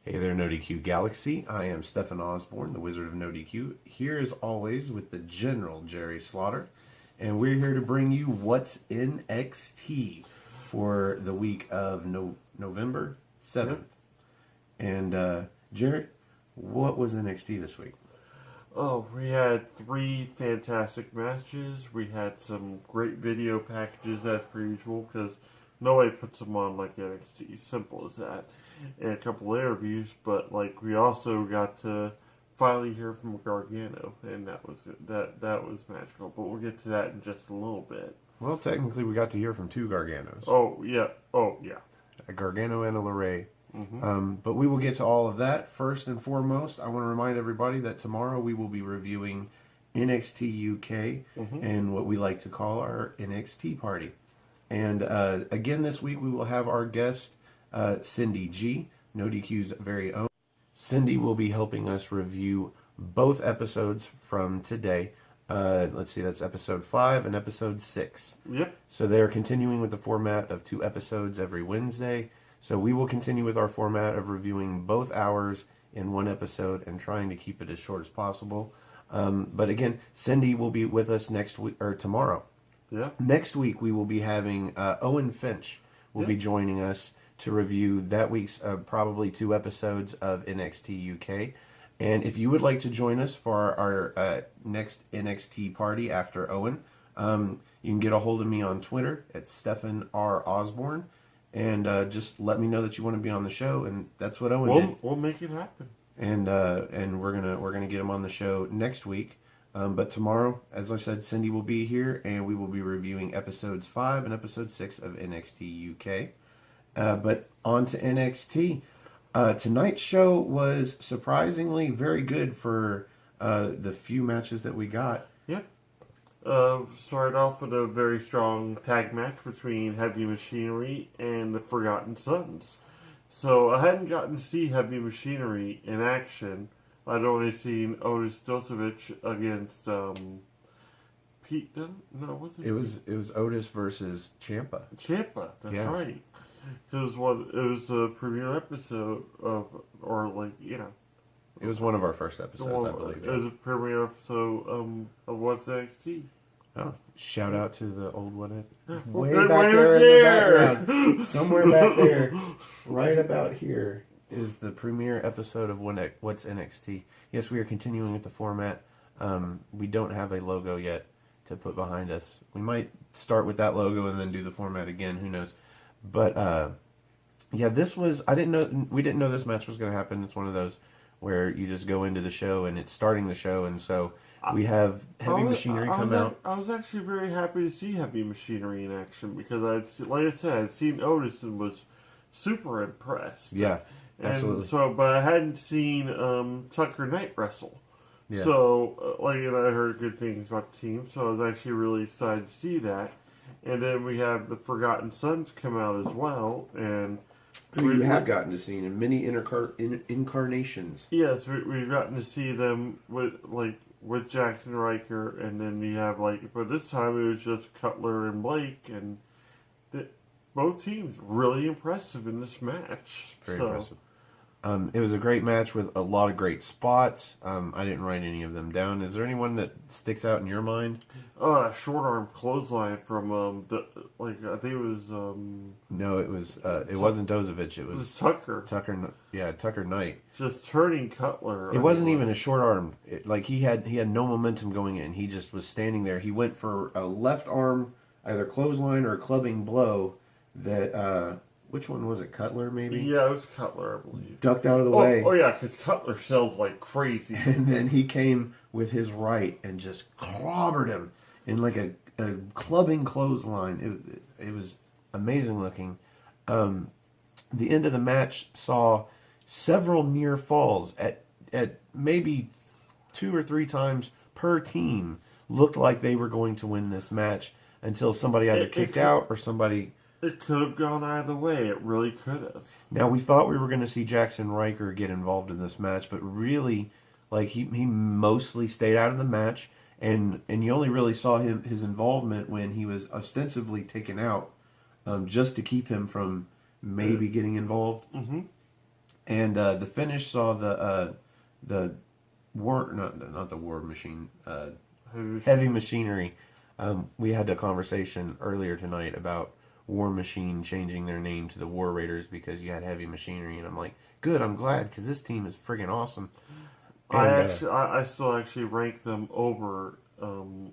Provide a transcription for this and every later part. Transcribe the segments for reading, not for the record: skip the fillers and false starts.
Hey there, No DQ Galaxy. I am Stephen Osborne, the Wizard of No DQ, here as always with the General Jerry Slaughter, and we're here to bring you what's in NXT for the week of November 7th. And Jerry, what was NXT this week? Oh, we had 3 fantastic matches. We had some great video packages as per usual because nobody puts them on like NXT. Simple as that. And a couple of interviews, but like we also got to finally hear from Gargano, and that was magical. But we'll get to that in just a little bit. Well, technically, we got to hear from 2 Garganos. Oh yeah, A Gargano and a LeRae. Mm-hmm. But we will get to all of that. First and foremost, I want to remind everybody that tomorrow we will be reviewing NXT UK and what we like to call our NXT party. And again, this week we will have our guest, Cindy G, No DQ's very own. Cindy will be helping us review both episodes from today. Let's see, that's episode 5 and episode 6. Yep. So they're continuing with the format of 2 episodes every Wednesday. So we will continue with our format of reviewing both hours in 1 episode and trying to keep it as short as possible. But again, Cindy will be with us next week or tomorrow. Yeah. Next week we will be having Owen Finch will be joining us to review that week's probably 2 episodes of NXT UK. And if you would like to join us for our next NXT party after Owen, you can get a hold of me on Twitter at Stephen R. Osborne. And just let me know that you want to be on the show, and that's what Owen did. We'll make it happen. And we're gonna get him on the show next week. But tomorrow, as I said, Cindy will be here, and we will be reviewing episodes 5 and episode 6 of NXT UK. But on to NXT. Tonight's show was surprisingly very good for the few matches that we got. Yep. Started off with a very strong tag match between Heavy Machinery and the Forgotten Sons. So I hadn't gotten to see Heavy Machinery in action. I'd only seen Otis Dosovich against Pete. No, was it? It was Otis versus Ciampa. Ciampa. That's right. It was the premiere episode of, or like It was one of our first episodes, I believe. It was a premiere episode of What's NXT. Oh, shout out to the old one. Way Way back back there in there. the background. Somewhere back there, right about here, is the premiere episode of What's NXT. Yes, we are continuing with the format. We don't have a logo yet to put behind us. We might start with that logo and then do the format again. Who knows? But yeah, this was. We didn't know this match was going to happen. It's one of those where you just go into the show and it's starting the show, and so we have Heavy Machinery come out. I was actually very happy to see Heavy Machinery in action because like I said, I'd seen Otis and was super impressed. Yeah, and absolutely. so, but I hadn't seen Tucker Knight wrestle. Yeah. So, I heard good things about the team, so I was actually really excited to see that. And then we have the Forgotten Sons come out as well, and who you have gotten to see in many incarnations. Yes, we've gotten to see them with Jackson Riker, and then we have but this time it was just Cutler and Blake, and both teams really impressive in this match. Very impressive. It was a great match with a lot of great spots. I didn't write any of them down. Is there anyone that sticks out in your mind? Short arm clothesline from I think it was No, it was it wasn't Dozovich. It was Tucker. Tucker Knight. Just turning Cutler. It wasn't even a short arm. He had no momentum going in. He just was standing there. He went for a left arm, either clothesline or a clubbing blow. That which one was it? Cutler, maybe? Yeah, it was Cutler, I believe. Ducked out of the way. Oh yeah, because Cutler sells like crazy. And then he came with his right and just clobbered him in like a clubbing clothesline. It was amazing looking. The end of the match saw several near falls at maybe 2 or 3 times per team. Looked like they were going to win this match until somebody either kicked out or somebody... It could have gone either way. It really could have. Now, we thought we were going to see Jackson Riker get involved in this match, but really, he mostly stayed out of the match, and you only really saw his involvement when he was ostensibly taken out, just to keep him from maybe getting involved. Mm-hmm. And the finish saw the war not the war machine heavy machinery. We had a conversation earlier tonight about War Machine changing their name to the War Raiders because you had heavy machinery, and I'm like, good, I'm glad because this team is friggin' awesome. And, I still actually rank them over the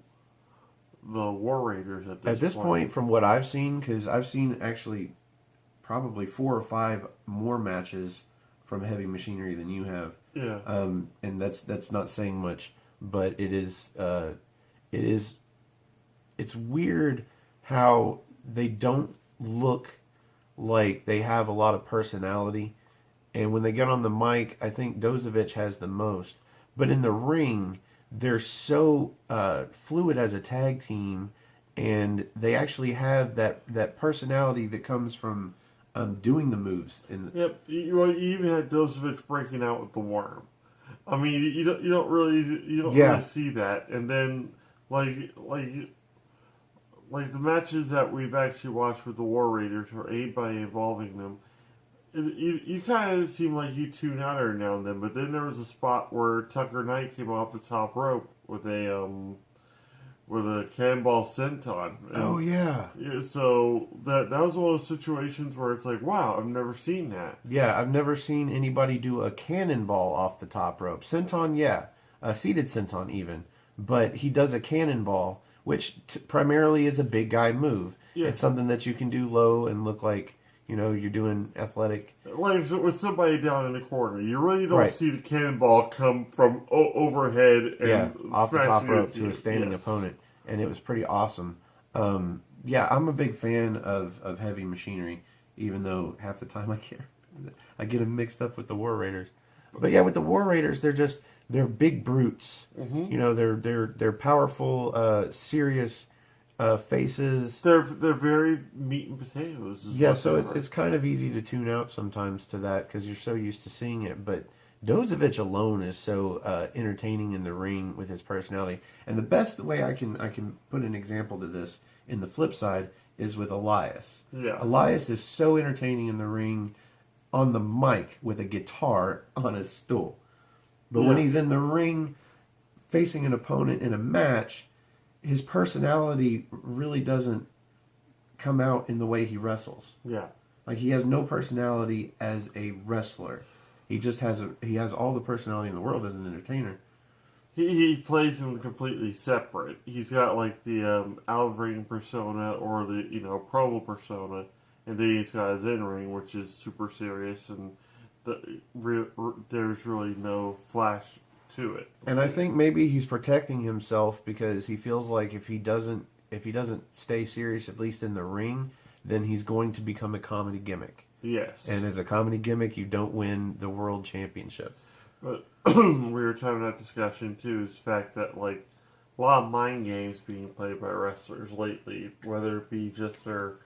War Raiders at this point, from what I've seen, because I've seen actually probably 4 or 5 more matches from Heavy Machinery than you have. Yeah. And that's not saying much, but it's weird how they don't look like they have a lot of personality. And when they get on the mic, I think Dozovich has the most. But in the ring, they're so fluid as a tag team, and they actually have that personality that comes from doing the moves. Yep. You even had Dozovich breaking out with the worm. I mean, you don't really see that. And then like the matches that we've actually watched with the War Raiders or aid by involving them. You kind of seem like you tune out every now and then, but then there was a spot where Tucker Knight came off the top rope with a cannonball senton. Oh yeah. So that was one of those situations where it's like, wow, I've never seen that. Yeah, I've never seen anybody do a cannonball off the top rope. Senton, yeah, a seated senton even, but he does a cannonball, which primarily is a big guy move. Yeah. It's something that you can do low and look like, you're doing athletic. Like with somebody down in the corner, you really don't see the cannonball come from overhead and off the top rope to a you. standing opponent, and it was pretty awesome. I'm a big fan of Heavy Machinery, even though half the time I get them mixed up with the War Raiders. But yeah, with the War Raiders, they're big brutes. Mm-hmm. They're powerful, serious faces. They're very meat and potatoes. Yeah, so it's kind of easy to tune out sometimes to that because you're so used to seeing it. But Dozovich alone is so entertaining in the ring with his personality. And the best way I can put an example to this in the flip side is with Elias. Yeah. Elias is so entertaining in the ring on the mic with a guitar on a stool. But when he's in the ring facing an opponent in a match, his personality really doesn't come out in the way he wrestles. Yeah. Like he has no personality as a wrestler. He just has all the personality in the world as an entertainer. He plays him completely separate. He's got like the out-of-ring persona or the promo persona, and then he's got his in-ring, which is super serious, and there's really no flash to it. And I think maybe he's protecting himself because he feels like if he doesn't stay serious, at least in the ring, then he's going to become a comedy gimmick. Yes. And as a comedy gimmick, you don't win the world championship. But we were having that discussion too, is the fact that like a lot of mind games being played by wrestlers lately, whether it be just their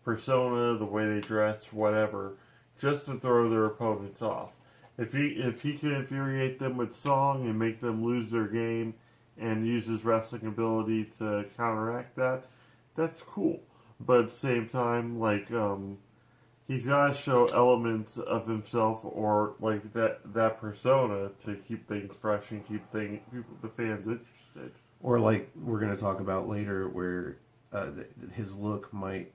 persona, the way they dress, whatever, just to throw their opponents off. If he can infuriate them with song and make them lose their game and use his wrestling ability to counteract that, that's cool. But at the same time, like he's got to show elements of himself or like that persona to keep things fresh and keep the fans interested. Or like we're going to talk about later, where his look might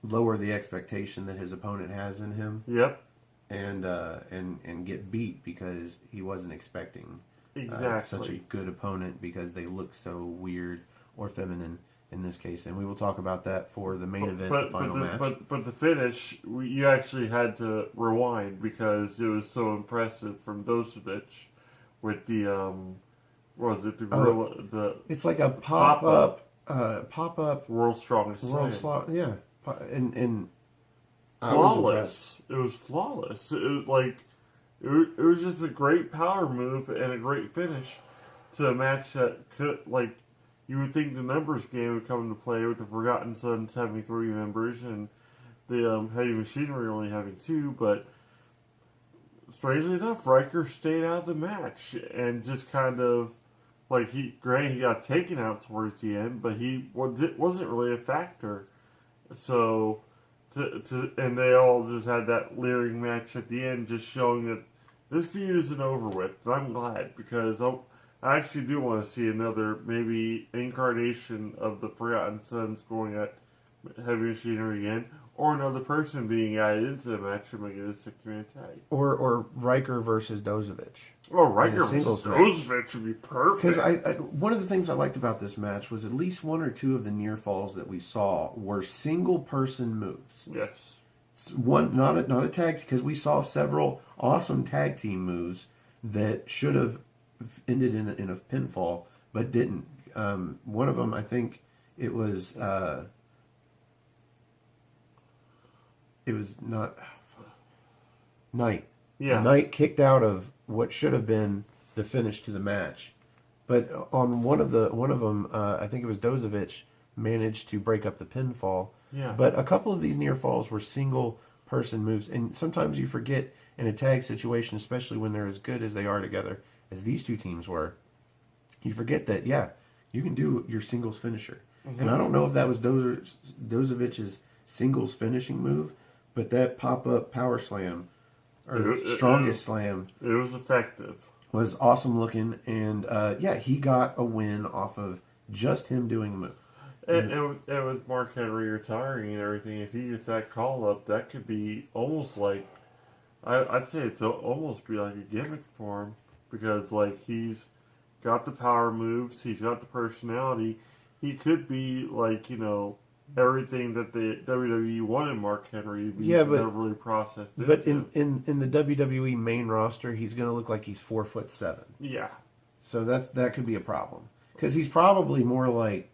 lower the expectation that his opponent has in him. Yep. And get beat because he wasn't expecting such a good opponent because they look so weird or feminine in this case. And we will talk about that for the main event, the final match. But the finish, you actually had to rewind because it was so impressive from Dozovich with the what was it, the gorilla? It's like a pop up World's Strongest Slam. Yeah, and flawless. It was flawless. It was like it was just a great power move and a great finish to a match that could, like, you would think the numbers game would come into play with the Forgotten Sons having 3 members and the Heavy Machinery only having 2, but strangely enough, Riker stayed out of the match and just kind of like he got taken out towards the end, but he wasn't really a factor. So and they all just had that leering match at the end, just showing that this feud isn't over with. And I'm glad, because I actually do want to see another, maybe, incarnation of the Forgotten Sons going at Heavy Machinery again, or another person being added into the match and making it a six-man tag. Or Riker versus Dozovic. Oh, Riker versus Dozovic would be perfect. Because one of the things I liked about this match was at least one or two of the near falls that we saw were single person moves. Yes. One, not a tag, because we saw several awesome tag team moves that should have ended in a pinfall, but didn't. One of them, I think, it was not Knight. Yeah. Knight kicked out of what should have been the finish to the match, but on one of them, I think it was Dozovic, managed to break up the pinfall. Yeah. But a couple of these near falls were single person moves, and sometimes you forget in a tag situation, especially when they're as good as they are together as these two teams were. You forget that you can do your singles finisher, and I don't know if that was Dozovic's singles finishing move, but that pop up power slam or strongest slam, it was effective. Was awesome looking, and he got a win off of just him doing a move. And with Mark Henry retiring and everything, if he gets that call up, that could be almost like, I'd say it's almost be like a gimmick for him, because like he's got the power moves, he's got the personality, he could be like, everything that the WWE wanted Mark Henry to be, never really processed into. But in the WWE main roster, he's going to look like he's 4'7". Yeah. So that could be a problem, because he's probably more like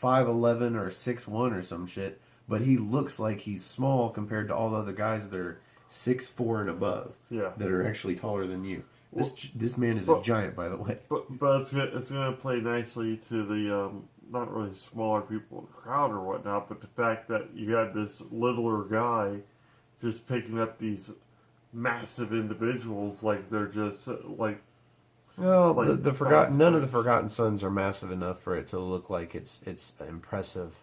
5'11" or 6'1" or some shit, but he looks like he's small compared to all the other guys that are 6'4" and above. Yeah. That are actually taller than you. This man is a giant, by the way. But it's going to play nicely to the not really smaller people in the crowd or whatnot, but the fact that you had this littler guy just picking up these massive individuals, like they're just like. Well, none of the Forgotten Sons are massive enough for it to look like it's impressive.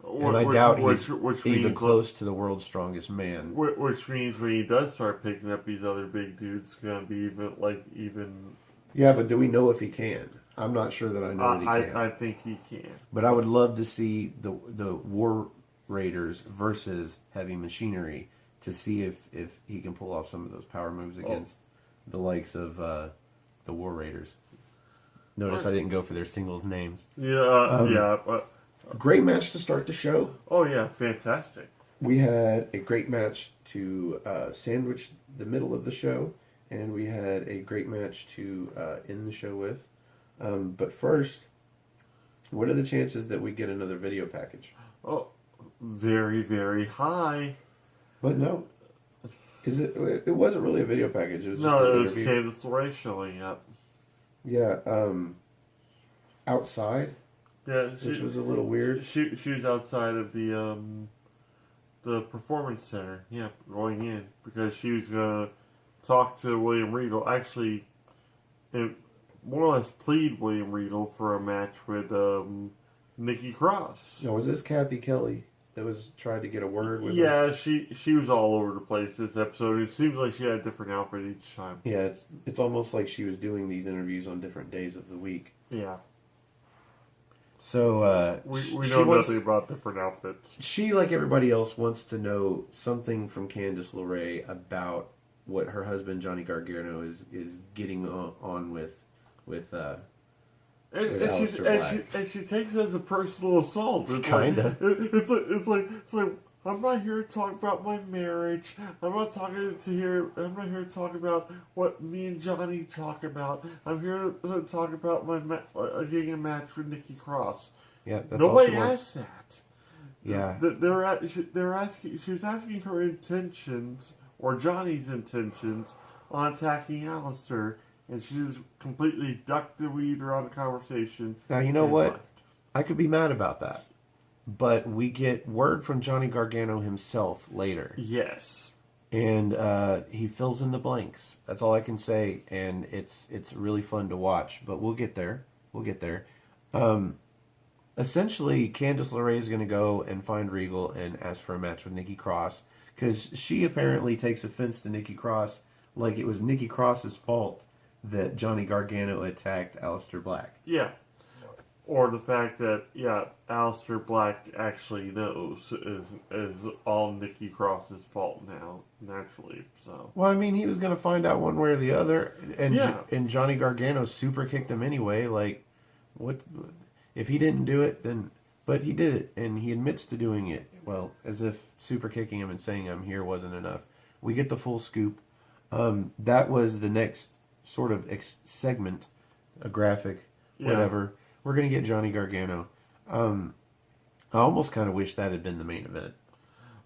And I doubt he's even close to the world's strongest man. Which means when he does start picking up these other big dudes, it's going to be even. Yeah, but do we know if he can? I'm not sure that I know that he can. I think he can. But I would love to see the War Raiders versus Heavy Machinery to see if he can pull off some of those power moves against the likes of the War Raiders. Notice I didn't go for their singles names. Yeah, great match to start the show. Oh yeah, fantastic. We had a great match to sandwich the middle of the show, and we had a great match to end the show with. But first, what are the chances that we get another video package? Oh, very, very high. But no. It wasn't really a video package. It was just it was Candice LeRae showing up. Yeah, outside. Yeah, which was a little weird. She was outside of the performance center. Yeah, going in because she was gonna talk to William Regal. Actually, more or less plead William Regal for a match with Nikki Cross. No, was this Kathy Kelly that was trying to get a word with her? Yeah, she was all over the place this episode. It seems like she had a different outfit each time. Yeah, it's almost like she was doing these interviews on different days of the week. Yeah. So we know nothing about different outfits. She, like everybody else, wants to know something from Candice LeRae about what her husband Johnny Gargano is getting on with. And she takes it as a personal assault. Kinda. It's like I'm not here to talk about my marriage. I'm not here to talk about what me and Johnny talk about. I'm here to talk about getting a match with Nikki Cross. Yeah, that's nobody all she asked wants. that. Yeah, She was asking her intentions or Johnny's intentions on attacking Alistair. And she just completely ducked and weaved around the conversation. Now, you know what? Left. I could be mad about that. But we get word from Johnny Gargano himself later. Yes. And he fills in the blanks. That's all I can say. And it's really fun to watch. But we'll get there. essentially, Candice LeRae is going to go and find Regal and ask for a match with Nikki Cross because she apparently takes offense to Nikki Cross, like it was Nikki Cross's fault that Johnny Gargano attacked Aleister Black. Yeah. Or the fact that, yeah, Aleister Black actually knows is all Nikki Cross's fault now, naturally. So. Well, I mean, he was going to find out one way or the other, and Yeah. and Johnny Gargano super kicked him anyway. Like, what if he didn't do it? Then, but he did it, and he admits to doing it. Well, as if super kicking him and saying "I'm here" wasn't enough. We get the full scoop. That was the next sort of segment, a graphic, whatever. We're going to get Johnny Gargano. I almost kind of wish that had been the main event.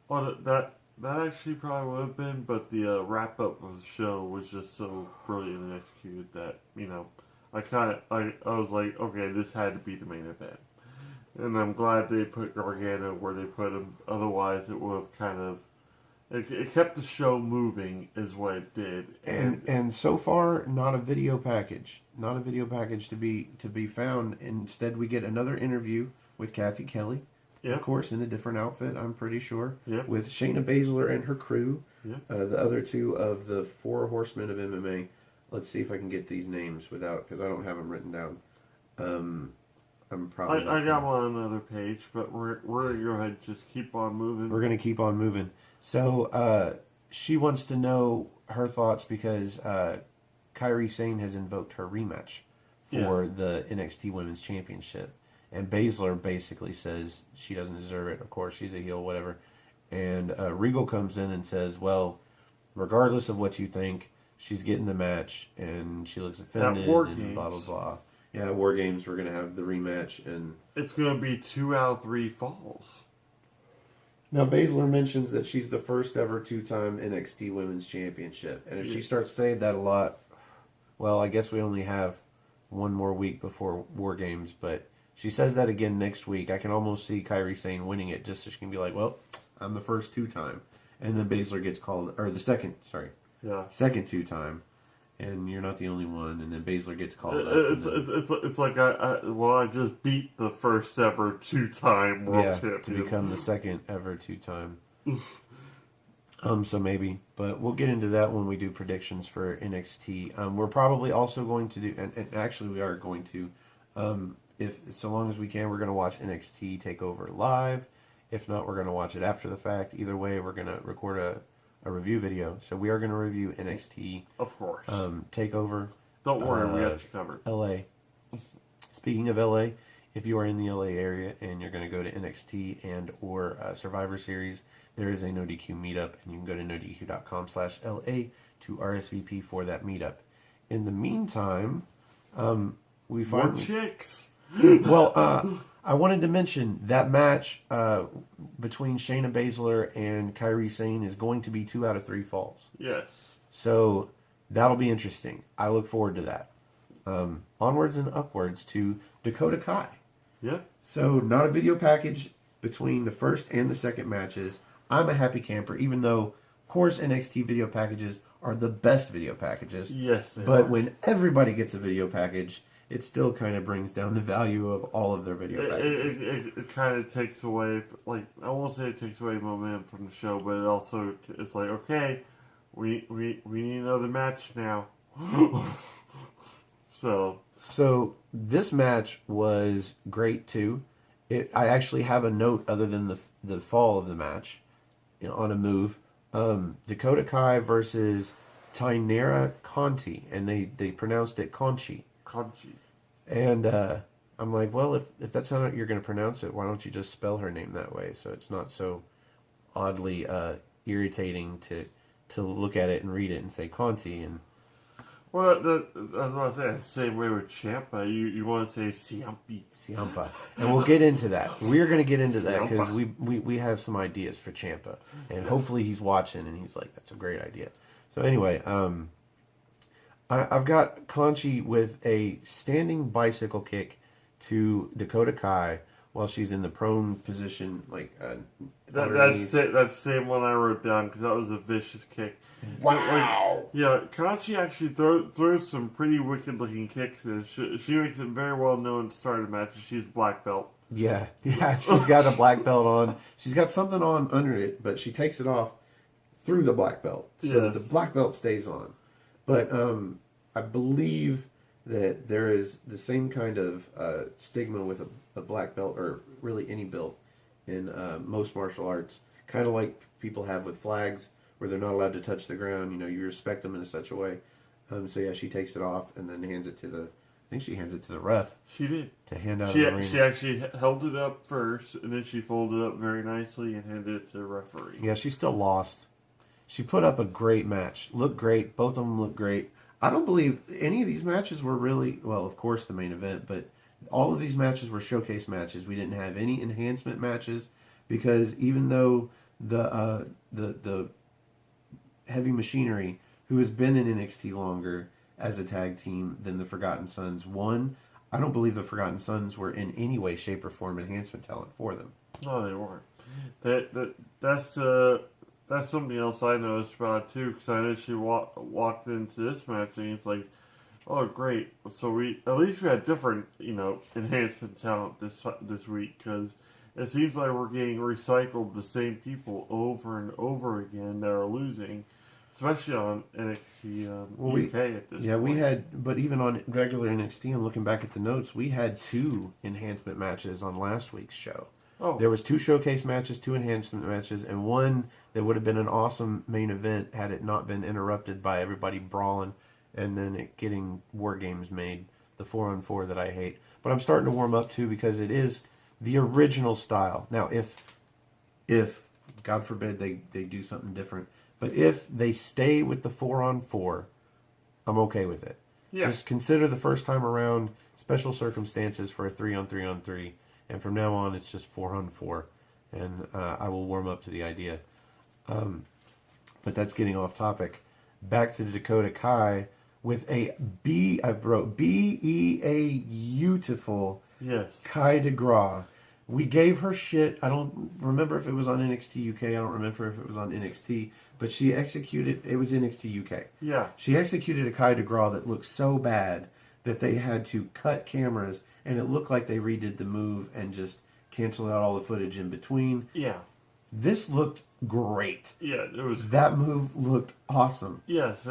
Well, that actually probably would have been, but the wrap up of the show was just so brilliantly executed that, you know, I was like, okay, this had to be the main event. And I'm glad they put Gargano where they put him. Otherwise, it would have kind of it kept the show moving, is what it did. And so far, not a video package. Not a video package to be found. Instead, we get another interview with Kathy Kelly. Of course, in a different outfit, I'm pretty sure. With Shayna Baszler and her crew. The other two of the four horsemen of MMA. Let's see if I can get these names without, because I don't have them written down. I'm probably. I got one on another page, but we're gonna go ahead and just keep on moving. We're gonna keep on moving. So she wants to know her thoughts because Kairi Sane has invoked her rematch for the NXT Women's Championship. And Baszler basically says she doesn't deserve it. Of course, she's a heel, whatever. And Regal comes in and says, well, regardless of what you think, she's getting the match. And she looks offended and blah, blah, blah. Yeah, War Games, we're going to have the rematch. And it's going to be 2 out of 3 falls. Now, Baszler mentions that she's the first ever 2-time NXT Women's Championship. And if she starts saying that a lot, well, I guess we only have one more week before War Games. But she says that again next week. I can almost see Kairi Sane winning it just so she can be like, well, I'm the first 2-time. And then Baszler gets called, or the second 2-time. And you're not the only one. And then Baszler gets called up. It's like I just beat the first ever 2-time world champion to become the second ever 2-time. So maybe, but we'll get into that when we do predictions for NXT. We're probably also going to do, and actually we are going to, if so long as we can, we're going to watch NXT TakeOver live. If not, we're going to watch it after the fact. Either way, we're going to record a review video. So we are going to review NXT. Of course. TakeOver. Don't worry, we got you covered. LA. Speaking of LA, if you are in the LA area and you're going to go to NXT and or Survivor Series, there is a No DQ meetup, and you can go to nodq.com/LA to RSVP for that meetup. In the meantime, we finally... More chicks! Well, I wanted to mention that match between Shayna Baszler and Kairi Sane is going to be 2 out of 3 falls. Yes. So that'll be interesting. I look forward to that. Onwards and upwards to Dakota Kai. Yeah. So not a video package between the first and the second matches. I'm a happy camper, even though, of course, NXT video packages are the best video packages. Yes. But when everybody gets a video package, it still kind of brings down the value of all of their video packages. It kind of takes away, like, I won't say it takes away momentum from the show, but it also, it's like, okay, we need another match now. So this match was great too. I actually have a note other than the fall of the match, on a move. Dakota Kai versus Tainara Conti, and they pronounced it Conchi. And I'm like, well, if that's how you're going to pronounce it, why don't you just spell her name that way so it's not so oddly irritating to look at it and read it and say Conti. And well, that's what I was saying. Same way with Ciampa. You want to say Ciampa. And we'll get into that. We're going to get into that because we have some ideas for Ciampa. And hopefully he's watching and he's like, that's a great idea. So anyway, I've got Conchi with a standing bicycle kick to Dakota Kai while she's in the prone position, like That's it. That's the same one I wrote down because that was a vicious kick. Wow! Yeah, Kanchi actually throws some pretty wicked looking kicks. And she makes it very well known to start a match. She's black belt. Yeah, she's got a black belt on. She's got something on under it, but she takes it off through the black belt, so that the black belt stays on. But I believe that there is the same kind of stigma with a black belt, or really any belt, in most martial arts. Kind of like people have with flags, where they're not allowed to touch the ground. You know, you respect them in such a way. So yeah, she takes it off and then hands it to the. I think she hands it to the ref. She did. To hand out. She actually held it up first, and then she folded it up very nicely and handed it to the referee. Yeah, she still lost. She put up a great match. Looked great. Both of them looked great. I don't believe any of these matches were really, well, of course the main event, but all of these matches were showcase matches. We didn't have any enhancement matches because even though the Heavy Machinery, who has been in NXT longer as a tag team than the Forgotten Sons, won, I don't believe the Forgotten Sons were in any way, shape, or form enhancement talent for them. No, they weren't. That's something else I noticed about it too, because I know she walked into this match and it's like, oh great, so we had different enhancement talent this week, because it seems like we're getting recycled the same people over and over again that are losing, especially on NXT UK at this point. We had, but even on regular NXT, I'm looking back at the notes, we had 2 enhancement matches on last week's show. Oh. There was 2 showcase matches, 2 enhancement matches, and one that would have been an awesome main event had it not been interrupted by everybody brawling and then it getting war games made, the 4-on-4 that I hate. But I'm starting to warm up too because it is the original style. Now, if God forbid they do something different, but if they stay with the 4-on-4, I'm okay with it. Yeah. Just consider the first time around special circumstances for a 3-on-3-on-3. And from now on, it's just 4-on-4. And I will warm up to the idea. But that's getting off topic. Back to the Dakota Kai with a beautiful Kai DeGraw. We gave her shit. I don't remember if it was on NXT UK. I don't remember if it was on NXT. But she executed, it was NXT UK. Yeah. She executed a Kai DeGraw that looked so bad that they had to cut cameras, and it looked like they redid the move and just canceled out all the footage in between. Yeah. This looked great. Yeah, it was. That move looked awesome. Yes,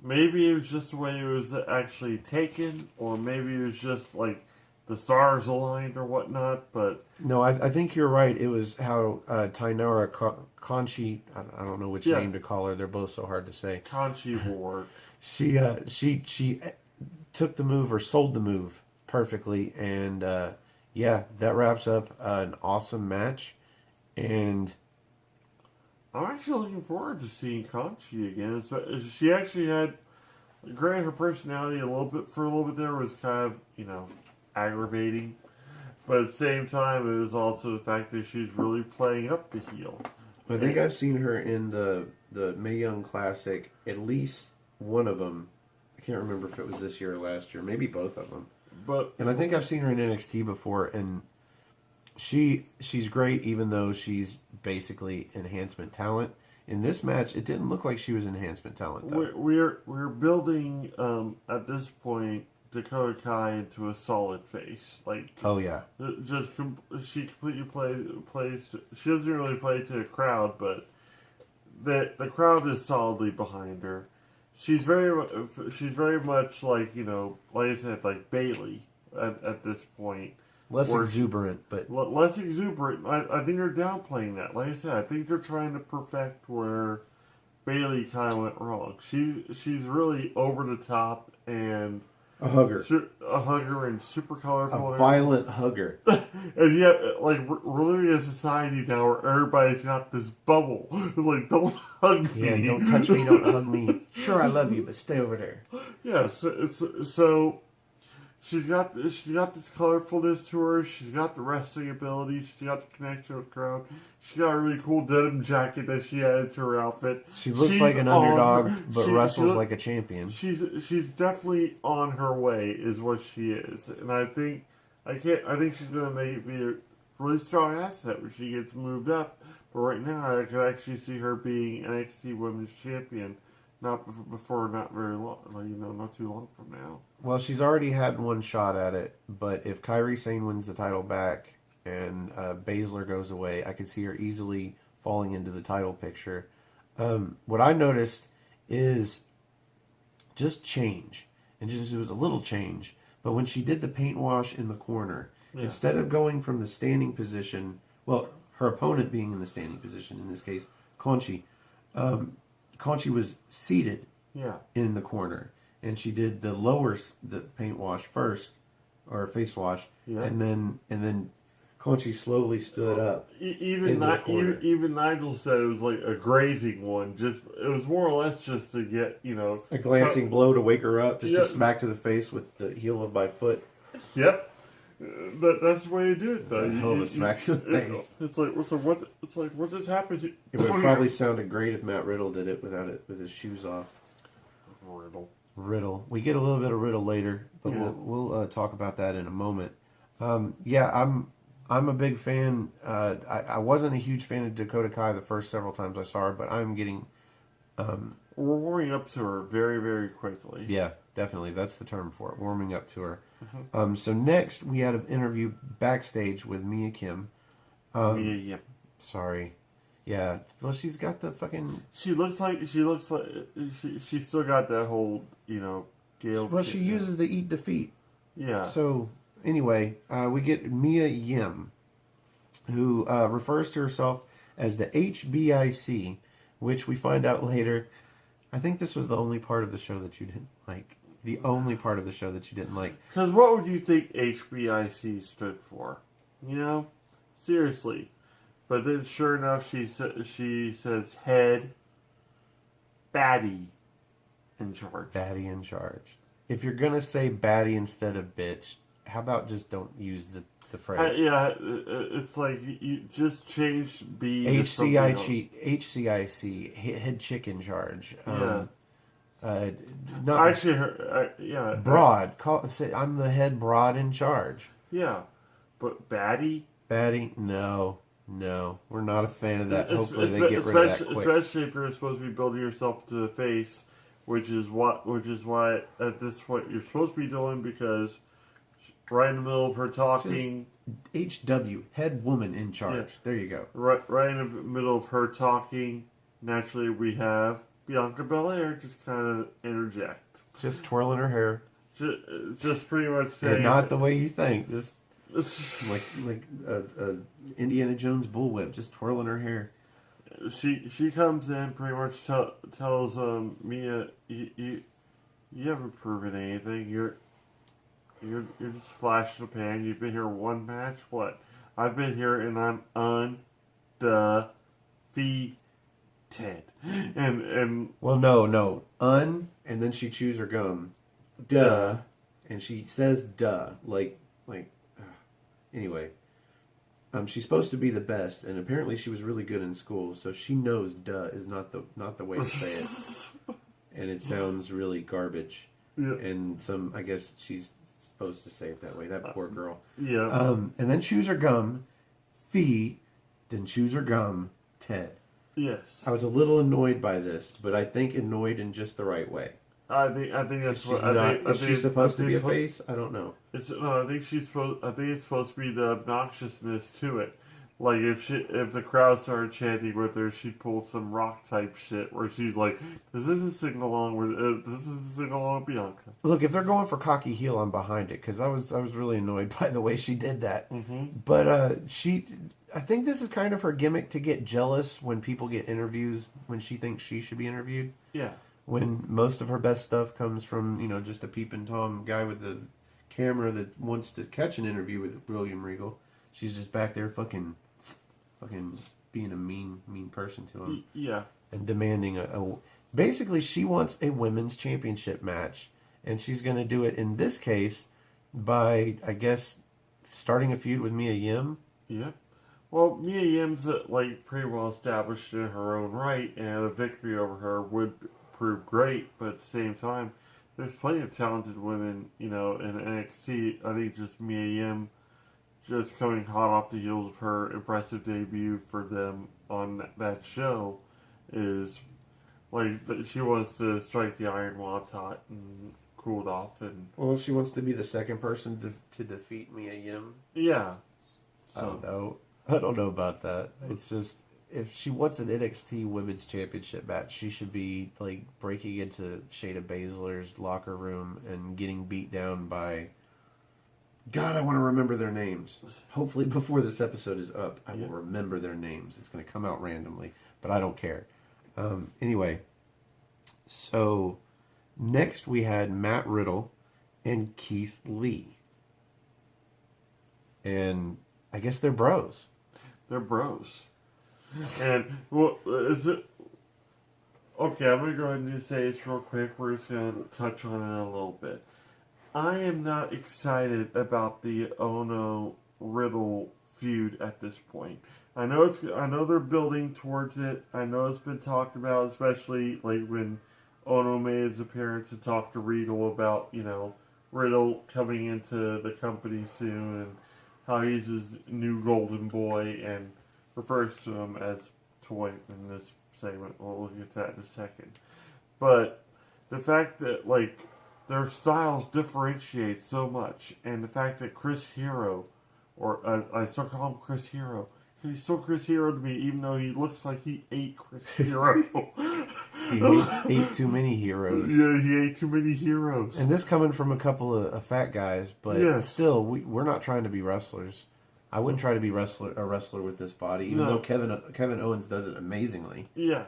maybe it was just the way it was actually taken, or maybe it was just like the stars aligned or whatnot. But no, I think you're right. It was how Tainara Conchi, I don't know which name to call her. They're both so hard to say. Conchi will work. She took the move or sold the move perfectly, and that wraps up an awesome match. And I'm actually looking forward to seeing Conchi again. She actually had, granted, her personality a little bit there was kind of aggravating, but at the same time it was also the fact that she's really playing up the heel. I think I've seen her in the Mae Young Classic, at least one of them. I can't remember if it was this year or last year, maybe both of them. And I think I've seen her in NXT before, and she's great, even though she's basically enhancement talent. In this match, it didn't look like she was enhancement talent, though. We're building at this point Dakota Kai into a solid face. She completely plays. She doesn't really play to the crowd, but the crowd is solidly behind her. She's very much like I said, like Bayley at this point. Less exuberant, but less exuberant. I think they're downplaying that. Like I said, I think they're trying to perfect where Bayley kind of went wrong. She's really over the top and a hugger, and super colorful, a violent hugger. And yet, we're living in a society now where everybody's got this bubble. It's like, don't hug me. Yeah, don't touch me, don't hug me. Sure, I love you, but stay over there. Yeah, so she's got this colorfulness to her. She's got the wrestling ability. She's got the connection with the crowd. She's got a really cool denim jacket that she added to her outfit. She looks like an underdog, but wrestles like a champion. She's definitely on her way, is what she is. And I think I think she's gonna be a really strong asset when she gets moved up. But right now, I could actually see her being NXT Women's Champion, not very long, not too long from now. Well, she's already had one shot at it, but if Kairi Sane wins the title back and Baszler goes away, I could see her easily falling into the title picture. What I noticed is just change, and just it was a little change. But when she did the paint wash in the corner, instead of going from the standing position, well, her opponent being in the standing position, in this case, Conchi, Conchi was seated in the corner, and she did the paint wash first, or face wash, and then Conchi slowly stood up. Even Nigel said it was like a grazing one. It was more or less just to get a glancing blow to wake her up, just a smack to the face with the heel of my foot. Yep. But that's the way you do it, though. It's a hell of a smack to the face. It's like what just happened? It would have probably sounded great if Matt Riddle did it with his shoes off. Riddle. We get a little bit of Riddle later, but we'll talk about that in a moment. I'm a big fan. I wasn't a huge fan of Dakota Kai the first several times I saw her, but I'm getting. We're warming up to her very, very quickly. Yeah, definitely. That's the term for it. Warming up to her. So next we had an interview backstage with Mia Kim. Mia Yim. Sorry. Yeah. Well, she's got the fucking. She looks like she still got that whole Gail. Well, she uses the eat defeat. Yeah. So anyway, we get Mia Yim, who refers to herself as the HBIC, which we find out later. I think this was the only part of the show that you didn't like. The only part of the show that you didn't like. Because what would you think HBIC stood for? Seriously. But then, sure enough, she says head baddie in charge. Baddie in charge. If you're gonna say baddie instead of bitch, how about just don't use the phrase? It's like you just change B. HCIC, head chick in charge. Not actually, broad. Say I'm the head broad in charge. Yeah, but baddie. Baddie, no, we're not a fan of that. Hopefully they get rid of that quick. Especially if you're supposed to be building yourself to the face, which is why at this point you're supposed to be doing, because right in the middle of her talking. Just HW, head woman in charge. Yeah. There you go. Right in the middle of her talking, naturally we have Bianca Belair just kind of interject. Just twirling her hair. Just pretty much saying. Not the way you think. Just like Indiana Jones bullwhip, just twirling her hair. She comes in, pretty much tells Mia, you haven't proven anything. You're just flash in the pan. You've been here one match. What? I've been here and I'm undefeated. And well, no, and then she chews her gum. Duh. And she says duh like. Anyway, she's supposed to be the best, and apparently she was really good in school, so she knows duh is not the way to say it. And it sounds really garbage. Yeah. And I guess she's supposed to say it that way. That poor girl. Yeah. And then chews her gum, then chews her gum, Ted. Yes. I was a little annoyed by this, but I think annoyed in just the right way. I think that's what. Is she supposed to be a face? I don't know. I think it's supposed to be the obnoxiousness to it. Like if the crowd started chanting with her, she'd pull some rock type shit where she's like, "This isn't sing along with Bianca." Look, if they're going for cocky heel, I'm behind it, because I was really annoyed by the way she did that. Mm-hmm. But I think this is kind of her gimmick to get jealous when people get interviews when she thinks she should be interviewed. Yeah. When most of her best stuff comes from, just a peeping Tom guy with the camera that wants to catch an interview with William Regal. She's just back there fucking being a mean person to him. Yeah. And demanding basically she wants a women's championship match, and she's going to do it in this case by, I guess, starting a feud with Mia Yim. Yeah. Well, Mia Yim's pretty well established in her own right, and a victory over her would prove great, but at the same time, there's plenty of talented women, in NXT. I think just Mia Yim just coming hot off the heels of her impressive debut for them on that show is like she wants to strike the iron while it's hot and cool it off. And Well, she wants to be the second person to defeat Mia Yim. yeah, I don't know. I don't know about that. It's just, if she wants an NXT Women's Championship match, she should be like breaking into Shayna Baszler's locker room and getting beat down by. God, I want to remember their names. Hopefully, before this episode is up, I will remember their names. It's going to come out randomly, but I don't care. Anyway, so next we had Matt Riddle and Keith Lee. And I guess they're bros. they're bros. And well, is it okay? I'm gonna go ahead and just say this real quick. We're just gonna touch on it a little bit. I am not excited about the Ono Riddle feud at this point. I know they're building towards it. I know it's been talked about, especially like when Ono made his appearance and talked to Riddle about Riddle coming into the company soon and how he's his new golden boy and refers to him as Toy in this segment. We'll get to that in a second. But the fact that their styles differentiate so much, and the fact that Chris Hero, or I still call him Chris Hero, because he's still Chris Hero to me, even though he looks like he ate Chris Hero. He ate too many heroes. Yeah, he ate too many heroes. And this coming from a couple of fat guys, but still, we're not trying to be wrestlers. I wouldn't try to be a wrestler with this body, even though Kevin Owens does it amazingly. Yeah.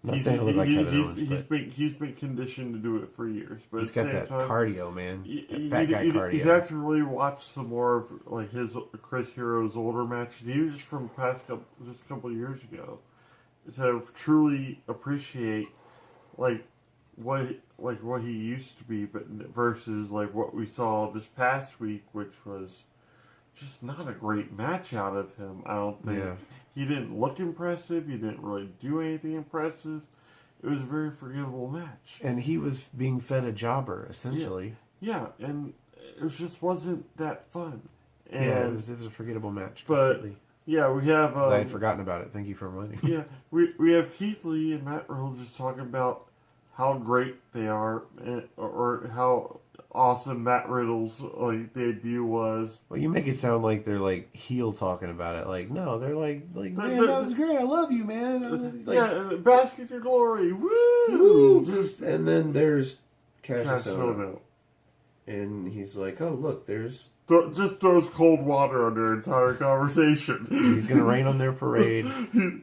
I'm not saying I look like Kevin Owens. He's been conditioned to do it for years. But he's got that cardio, man. Fat guy cardio. You have to really watch some more of his Chris Hero's older matches. He was just from a couple of years ago. To truly appreciate what he used to be, but versus what we saw this past week, which was just not a great match out of him. I don't think he didn't look impressive. He didn't really do anything impressive. It was a very forgettable match, and he was being fed a jobber essentially. Yeah, and it just wasn't that fun. And it was a forgettable match. But completely. Yeah, we have. I had forgotten about it. Thank you for reminding me. Yeah, we have Keith Lee and Matt Riddle just talking about how great they are, or how awesome Matt Riddle's debut was. Well, you make it sound like they're heel talking about it. No, they're man, that was great. I love you, man. Bask in your glory, woo! Woo! And then there's Cassius Ohno, and he's like, oh look, there's. Just throws cold water on their entire conversation. He's going to rain on their parade.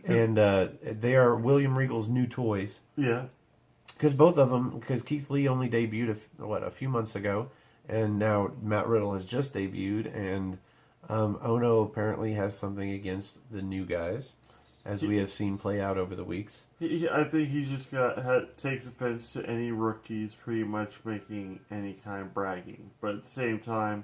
And they are William Regal's new toys. Yeah. Because Keith Lee only debuted, a few months ago. And now Matt Riddle has just debuted. And Ono apparently has something against the new guys, as we have seen play out over the weeks. I think he's just takes offense to any rookies pretty much making any kind of bragging. But at the same time,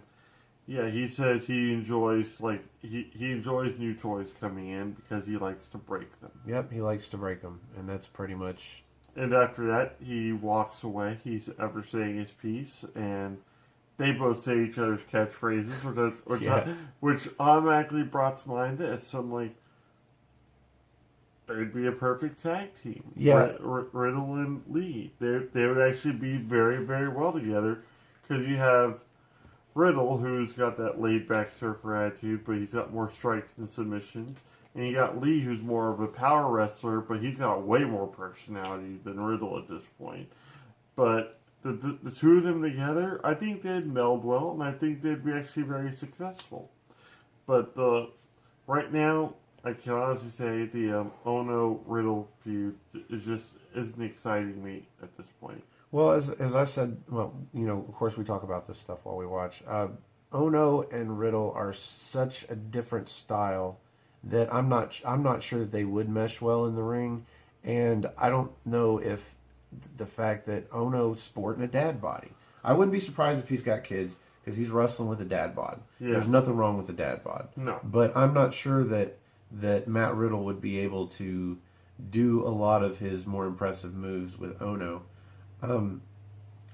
yeah, he says he enjoys he enjoys new toys coming in because he likes to break them. Yep, he likes to break them, and that's pretty much. And after that, he walks away. He's after saying his piece, and they both say each other's catchphrases, which automatically brought to mind this. So I'm like, they'd be a perfect tag team. Yeah, Riddle and Lee. They would actually be very, very well together because you have Riddle, who's got that laid-back surfer attitude, but he's got more strikes than submissions. And you got Lee, who's more of a power wrestler, but he's got way more personality than Riddle at this point. But the two of them together, I think they'd meld well, and I think they'd be actually very successful. But right now, I can honestly say the Ono-Riddle feud isn't exciting me at this point. Well, as I said, of course we talk about this stuff while we watch. Ono and Riddle are such a different style that I'm not sure that they would mesh well in the ring, and I don't know if the fact that Ono's sporting a dad body. I wouldn't be surprised if he's got kids because he's wrestling with a dad bod. Yeah. There's nothing wrong with the dad bod. No, but I'm not sure that Matt Riddle would be able to do a lot of his more impressive moves with Ono.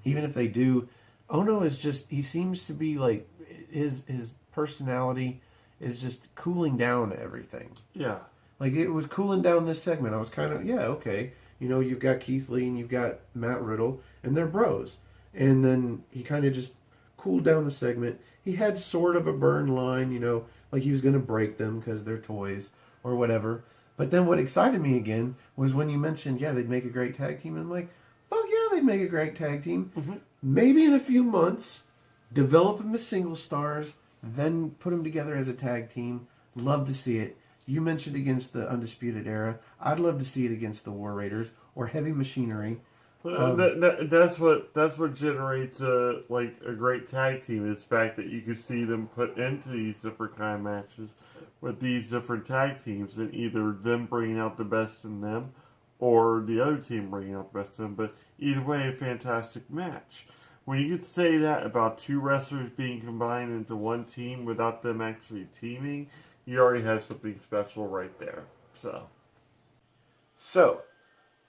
even if they do, Ono is just, he seems to be like, his personality is just cooling down everything. Yeah. Like, it was cooling down this segment. I was kind of, yeah, okay. You know, you've got Keith Lee and you've got Matt Riddle, and they're bros. And then he kind of just cooled down the segment. He had sort of a burn line, you know, like he was going to break them because they're toys or whatever. But then what excited me again was when you mentioned, yeah, they'd make a great tag team. And I'm like, fuck yeah, they'd make a great tag team. Mm-hmm. Maybe in a few months, develop them as single stars, then put them together as a tag team. Love to see it. You mentioned against the Undisputed Era. I'd love to see it against the War Raiders or Heavy Machinery. That's what generates a great tag team is the fact that you could see them put into these different kind of matches with these different tag teams, and either them bringing out the best in them or the other team bringing out the best in them. But either way, a fantastic match. When you could say that about two wrestlers being combined into one team without them actually teaming, you already have something special right there. So,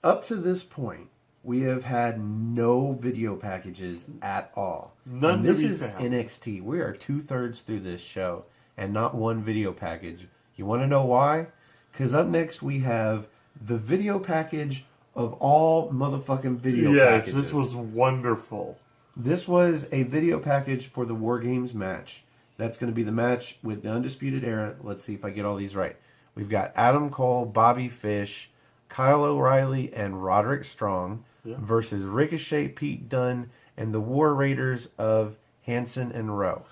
up to this point, we have had no video packages at all. None and to this be is found. NXT. We are 2/3 through this show and not one video package. You want to know why? Because up next we have the video package of all motherfucking video packages. Yes, this was wonderful. This was a video package for the War Games match. That's going to be the match with the Undisputed Era. Let's see if I get all these right. We've got Adam Cole, Bobby Fish, Kyle O'Reilly, and Roderick Strong versus Ricochet, Pete Dunne, and the War Raiders of Hanson and Rowe.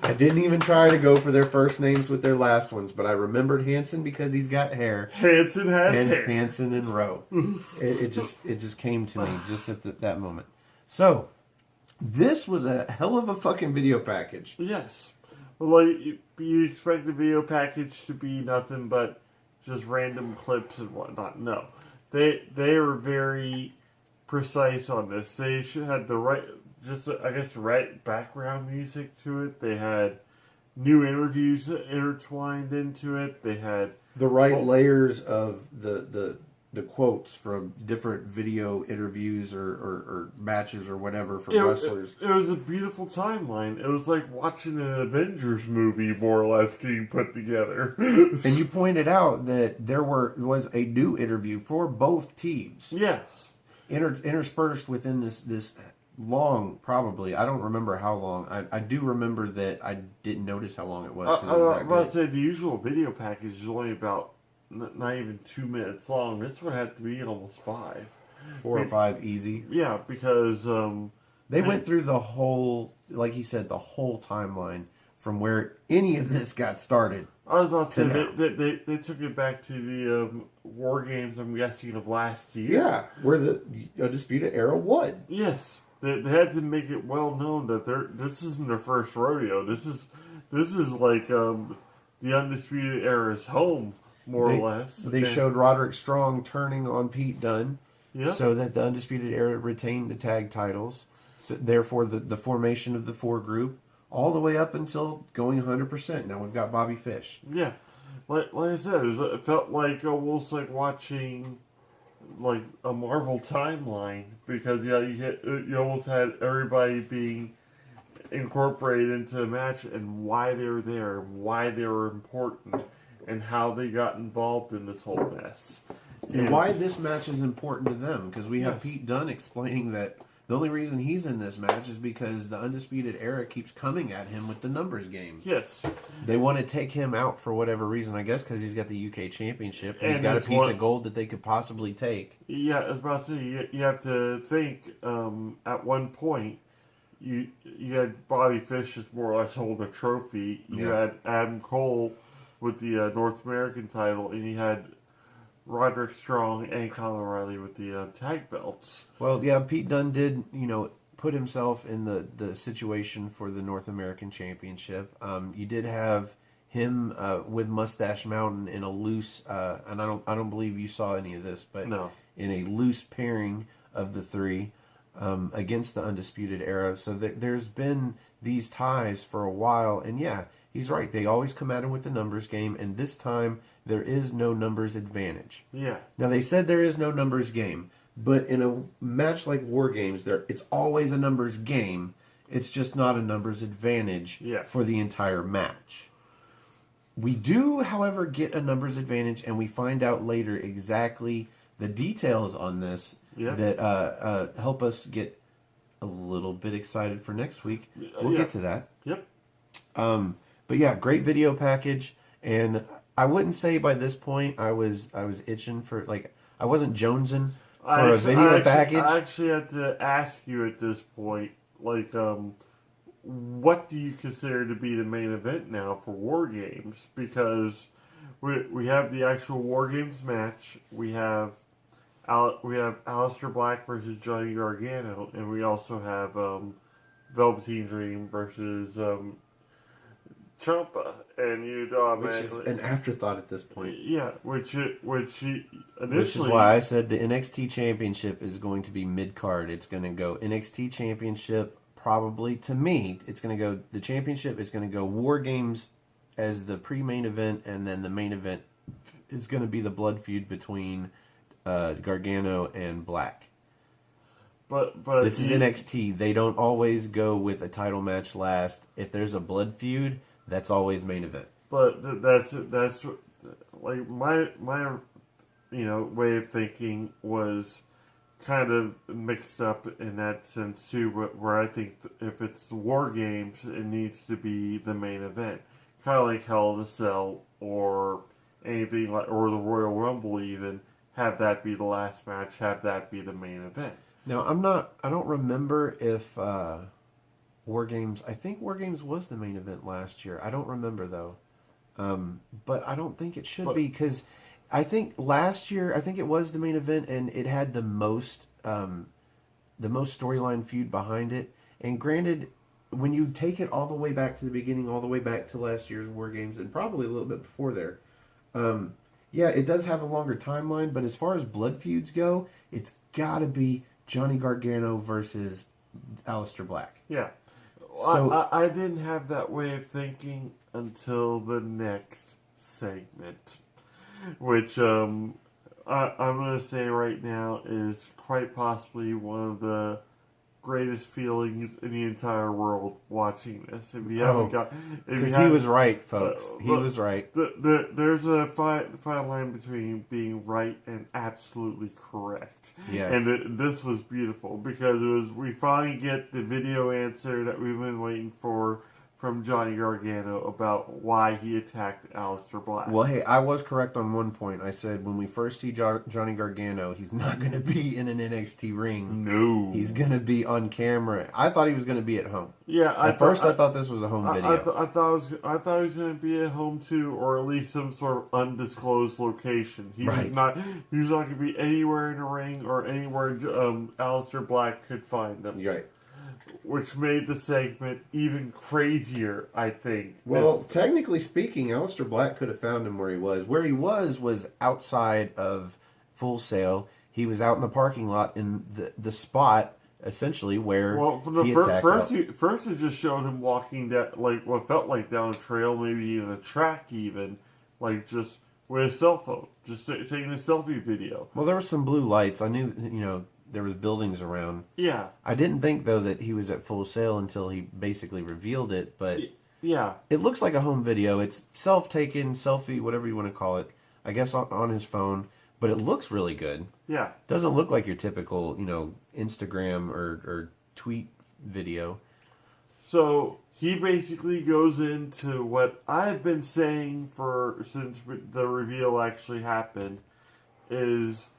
I didn't even try to go for their first names with their last ones, but I remembered Hanson because he's got hair. Hanson has and hair. Hanson and Rowe. it just came to me just at that moment. So, this was a hell of a fucking video package. Yes. Well, like, you expect the video package to be nothing but just random clips and whatnot. No. They were very precise on this. They should have the right, right background music to it. They had new interviews intertwined into it. They had the right layers of the quotes from different video interviews or matches or whatever from wrestlers. It was a beautiful timeline. It was like watching an Avengers movie, more or less, getting put together. And you pointed out that there was a new interview for both teams. Yes. Interspersed within this long, probably. I don't remember how long. I do remember that I didn't notice how long it was. I was about to say, the usual video package is only about not even 2 minutes long. This one had to be almost 5. 4 or 5 easy. Yeah, because they went through the whole, like he said, the whole timeline from where any of this got started. I was about to say they took it back to the War Games, I'm guessing, of last year. Yeah, where the Undisputed Era won. Yes, they had to make it well known that this isn't their first rodeo. This is like the Undisputed Era's home. More or less. They showed Roderick Strong turning on Pete Dunne so that the Undisputed Era retained the tag titles. So therefore, the formation of the 4 group all the way up until going 100%. Now we've got Bobby Fish. Yeah. Like I said, it felt like almost like watching like a Marvel timeline because you almost had everybody being incorporated into the match and why they were there, why they were important, and how they got involved in this whole mess. And why this match is important to them. Because we have Pete Dunne explaining that the only reason he's in this match is because the Undisputed Era keeps coming at him with the numbers game. Yes. They want to take him out for whatever reason, I guess because he's got the UK Championship. And he's got a piece of gold that they could possibly take. Yeah, I was about to say, you have to think, at one point, you had Bobby Fish just more or less holding a trophy. You had Adam Cole with the North American title, and you had Roderick Strong and Kyle O'Reilly with the tag belts. Well, yeah, Pete Dunne did, put himself in the situation for the North American Championship. You did have him with Mustache Mountain in a loose, and I don't believe you saw any of this, but in a loose pairing of the 3 against the Undisputed Era. So there's been these ties for a while, and he's right. They always come at him with the numbers game, and this time there is no numbers advantage. Yeah. Now, they said there is no numbers game, But in a match like War Games, it's always a numbers game. It's just not a numbers advantage for the entire match. We do, however, get a numbers advantage, and we find out later exactly the details on this that help us get a little bit excited for next week. We'll get to that. Yep. But yeah, great video package, and I wouldn't say by this point I was itching for, like, I wasn't jonesing for a video package. I actually had to ask you at this point, like, what do you consider to be the main event now for War Games? Because we have the actual War Games match. We have Aleister Black versus Johnny Gargano, and we also have Velveteen Dream versus Ciampa, and which is an afterthought at this point. Yeah, which initially, which is why I said the NXT Championship is going to be mid card. It's going to go NXT Championship. Probably, to me, it's going to go, the championship is going to go War Games as the pre-main event, and then the main event is going to be the blood feud between Gargano and Black. But this is NXT. They don't always go with a title match last. If there's a blood feud, that's always main event. But that's like my way of thinking was kind of mixed up in that sense too, where I think if it's the War Games, it needs to be the main event, kind of like Hell in a Cell or anything like, or the Royal Rumble even. Have that be the last match. Have that be the main event. Now I don't remember if War Games. I think War Games was the main event last year. I don't remember though, but I don't think it should be, because I think last year, I think it was the main event, and it had the most storyline feud behind it. And granted, when you take it all the way back to the beginning, all the way back to last year's War Games, and probably a little bit before there, yeah, it does have a longer timeline. But as far as blood feuds go, it's got to be Johnny Gargano versus Aleister Black. Yeah, so I didn't have that way of thinking until the next segment, which I'm going to say right now is quite possibly one of the greatest feelings in the entire world watching this. If you haven't because he was right, folks. He was right. There's a fine line between being right and absolutely correct. Yeah. And this was beautiful because we finally get the video answer that we've been waiting for from Johnny Gargano about why he attacked Aleister Black. Well, hey, I was correct on one point. I said when we first see Johnny Gargano, he's not going to be in an NXT ring. No. He's going to be on camera. I thought he was going to be at home. Yeah, I thought this was a home video. I thought he was going to be at home too, or at least some sort of undisclosed location. He was not going to be anywhere in a ring or anywhere Aleister Black could find him. Right. Which made the segment even crazier, I think. Well, technically speaking, Aleister Black could have found him where he was. Where he was outside of Full Sail. He was out in the parking lot in the spot, essentially, where he attacked. First it just showed him walking down, like, what felt like down a trail, maybe even a track even, like, just with a cell phone, just taking a selfie video. Well, there were some blue lights. I knew, there was buildings around. Yeah. I didn't think, though, that he was at Full Sail until he basically revealed it, but yeah, it looks like a home video. It's self-taken, selfie, whatever you want to call it, I guess on his phone, but it looks really good. Yeah. Doesn't look like your typical, Instagram or tweet video. So he basically goes into what I've been saying since the reveal actually happened, is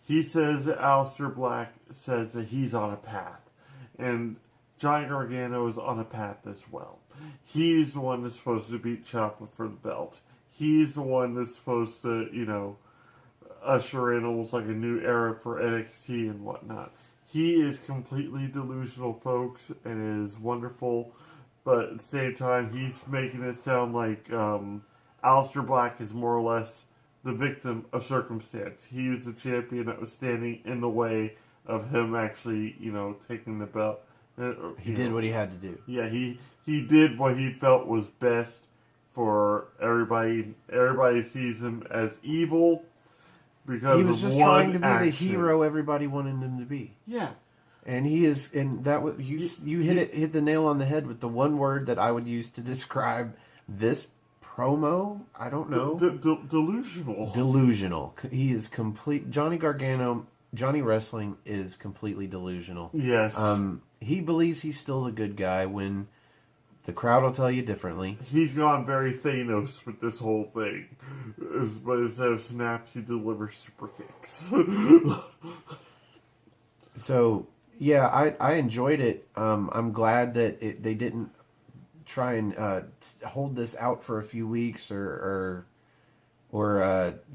he says that Aleister Black says that he's on a path. And Johnny Gargano is on a path as well. He's the one that's supposed to beat Ciampa for the belt. He's the one that's supposed to, usher in almost like a new era for NXT and whatnot. He is completely delusional, folks, and is wonderful. But at the same time, he's making it sound like Aleister Black is more or less the victim of circumstance. He was the champion that was standing in the way of him actually, taking the belt. He did what he had to do. Yeah, he did what he felt was best for everybody. Everybody sees him as evil, because he was of just one trying to be action. the hero everybody wanted him to be. Yeah. And he is, and that was you hit the nail on the head with the one word that I would use to describe this promo. I don't know. Delusional. Delusional. He is complete. Johnny Wrestling is completely delusional. Yes. He believes he's still the good guy when the crowd will tell you differently. He's gone very Thanos with this whole thing. But instead of snaps, he delivers super kicks. So, yeah, I enjoyed it. I'm glad that they didn't try and hold this out for a few weeks or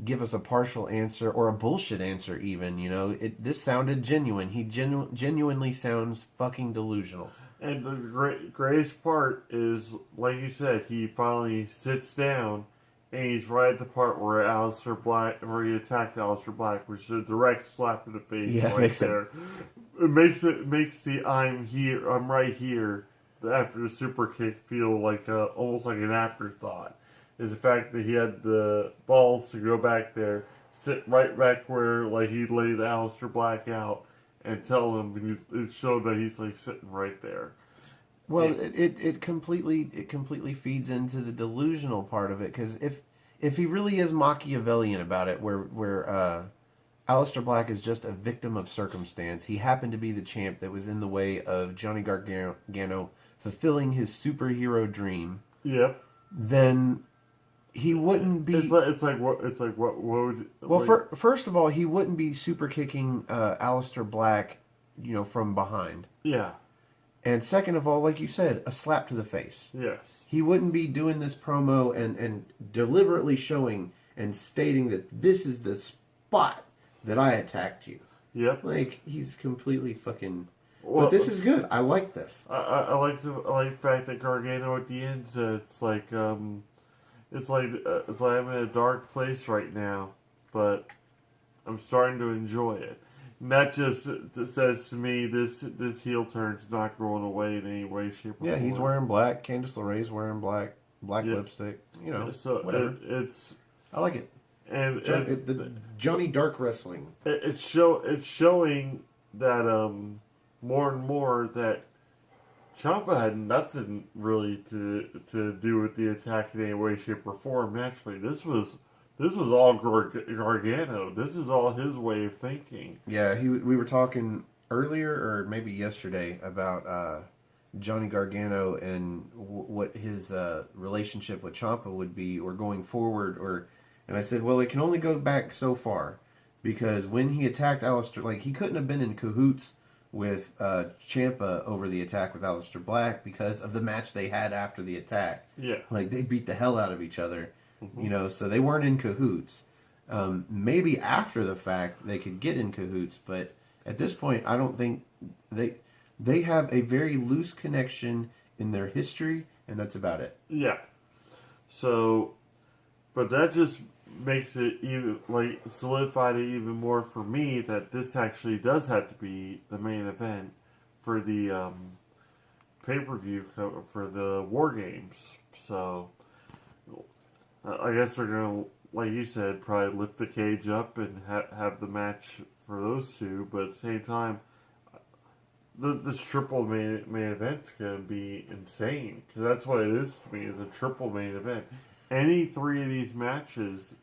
give us a partial answer or a bullshit answer even. You know, this sounded genuine. He genuinely sounds fucking delusional. And the greatest part is, like you said, he finally sits down, and he's right at the part where where he attacked Aleister Black, which is a direct slap in the face right there. It makes the I'm right here after the super kick feel like almost like an afterthought. Is the fact that he had the balls to go back there, sit right back where like he laid Aleister Black out, and tell him it showed that he's like sitting right there. Well, it completely feeds into the delusional part of it, because if he really is Machiavellian about it, where Aleister Black is just a victim of circumstance, he happened to be the champ that was in the way of Johnny Gargano fulfilling his superhero dream. Yep. Then he wouldn't be. It's like what would. Well, first of all, he wouldn't be super kicking Aleister Black, from behind. Yeah. And second of all, like you said, a slap to the face. Yes. He wouldn't be doing this promo and deliberately showing and stating that this is the spot that I attacked you. Yep. Like, he's completely fucking. Well, but this is good. I like this. I like the fact that Gargano at the end said it's like I'm in a dark place right now, but I'm starting to enjoy it. And that just says to me this heel turn's not going away in any way, shape, or form. Yeah, he's wearing black. Candice LeRae's wearing black lipstick. So whatever. I like it. And the Johnny Dark Wrestling. It's showing that more and more that Ciampa had nothing really to do with the attack in any way, shape, or form. Naturally, this was all Gargano. This is all his way of thinking. Yeah, we were talking earlier, or maybe yesterday, about Johnny Gargano and what his relationship with Ciampa would be, or going forward, and I said, well, it can only go back so far, because when he attacked Aleister, like, he couldn't have been in cahoots with Ciampa over the attack with Aleister Black because of the match they had after the attack. Yeah, like, they beat the hell out of each other. So they weren't in cahoots. Maybe after the fact they could get in cahoots, but at this point, I don't think they have a very loose connection in their history, and that's about it. Yeah. So, but that just makes it even solidified it even more for me that this actually does have to be the main event for the pay-per-view for the War Games. So. I guess they're going to, like you said, probably lift the cage up and have the match for those two. But at the same time, this triple main event's going to be insane. Because that's what it is to me, is a triple main event. Any three of these matches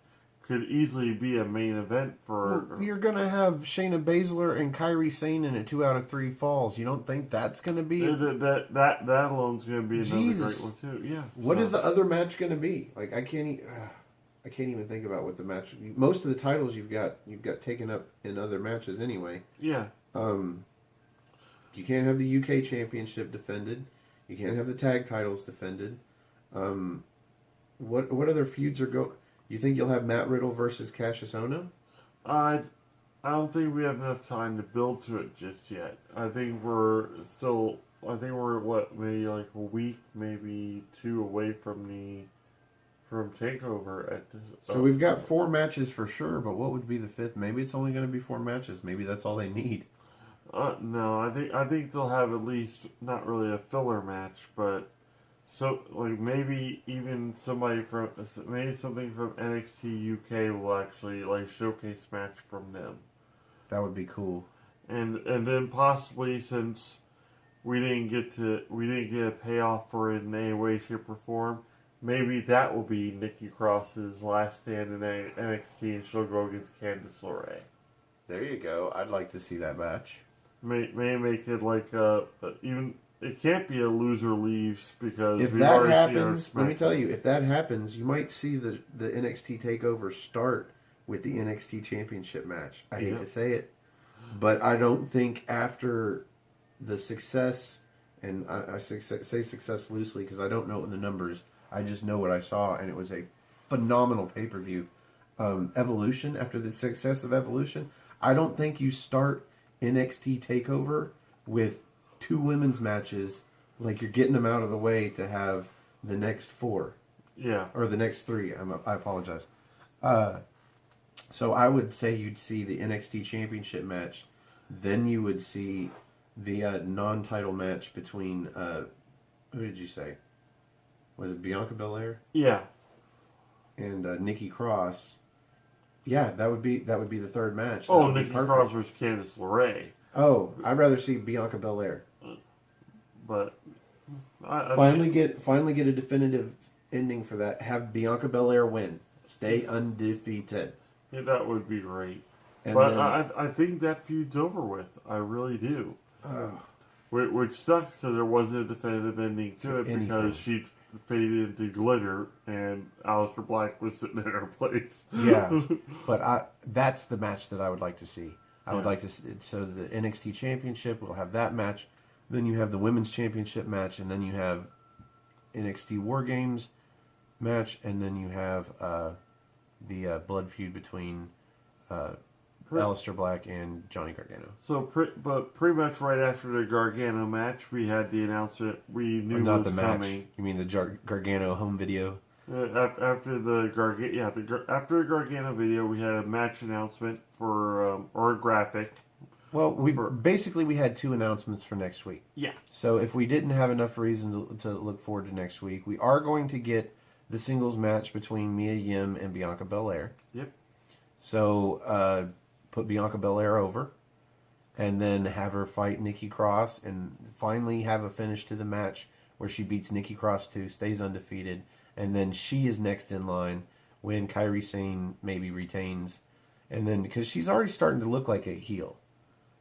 could easily be a main event for... Well, you're going to have Shayna Baszler and Kairi Sane in a 2 out of 3 falls. You don't think that's going to be... That alone's going to be another great one, too. Yeah. What is the other match going to be? Like, I can't even think about what the match... Most of the titles you've got taken up in other matches anyway. Yeah. You can't have the UK Championship defended. You can't have the tag titles defended. What other feuds are going... You think you'll have Matt Riddle versus Cassius Ohno? I don't think we have enough time to build to it just yet. I think we're maybe like a week, maybe 2 away from TakeOver at this. So we've got 4 matches for sure, but what would be the 5th? Maybe it's only going to be 4 matches. Maybe that's all they need. No, I think they'll have at least not really a filler match, but So, like, maybe even something from NXT UK will actually like showcase match from them, That would be cool. and then possibly, since we didn't get a payoff for it in any way, shape, or form, maybe that will be Nikki Cross's last stand in NXT, and she'll go against Candice LeRae. There you go. I'd like to see that match. May make it like even it can't be a loser leaves because If we've that already happens, seen our let me tell you, if that happens, you might see the NXT takeover start with the NXT Championship match. I hate to say it, but I don't think after the success, and I say success loosely because I don't know the numbers. I just know what I saw, and it was a phenomenal pay-per-view. Evolution, after the success of Evolution, I don't think you start NXT takeover with 2 women's matches, like you're getting them out of the way to have the next 4. Yeah. Or the next 3. I apologize. So I would say you'd see the NXT Championship match. Then you would see the non-title match between, who did you say? Was it Bianca Belair? Yeah. And Nikki Cross. Yeah, that would be the 3rd match. Oh, Nikki Cross versus Candice LeRae. Oh, I'd rather see Bianca Belair. But finally get a definitive ending for that. Have Bianca Belair win. Stay undefeated. Yeah, that would be great. And but then, I think that feud's over with. I really do. Which sucks because there wasn't a definitive ending to it because she faded into glitter and Aleister Black was sitting in her place. Yeah, but that's the match that I would like to see. I would like to see, so the NXT Championship will have that match. Then you have the Women's Championship match, and then you have NXT War Games match, and then you have the blood feud between Aleister Black and Johnny Gargano. So, pretty much right after the Gargano match, we had the announcement we knew not was the match. coming. You mean the Gargano home video? After the Gargano video, we had a match announcement for or a graphic. Well, we had 2 announcements for next week. Yeah. So if we didn't have enough reason to look forward to next week, we are going to get the singles match between Mia Yim and Bianca Belair. Yep. So put Bianca Belair over, and then have her fight Nikki Cross, and finally have a finish to the match where she beats Nikki Cross too, stays undefeated, and then she is next in line when Kairi Sane maybe retains, and then because she's already starting to look like a heel.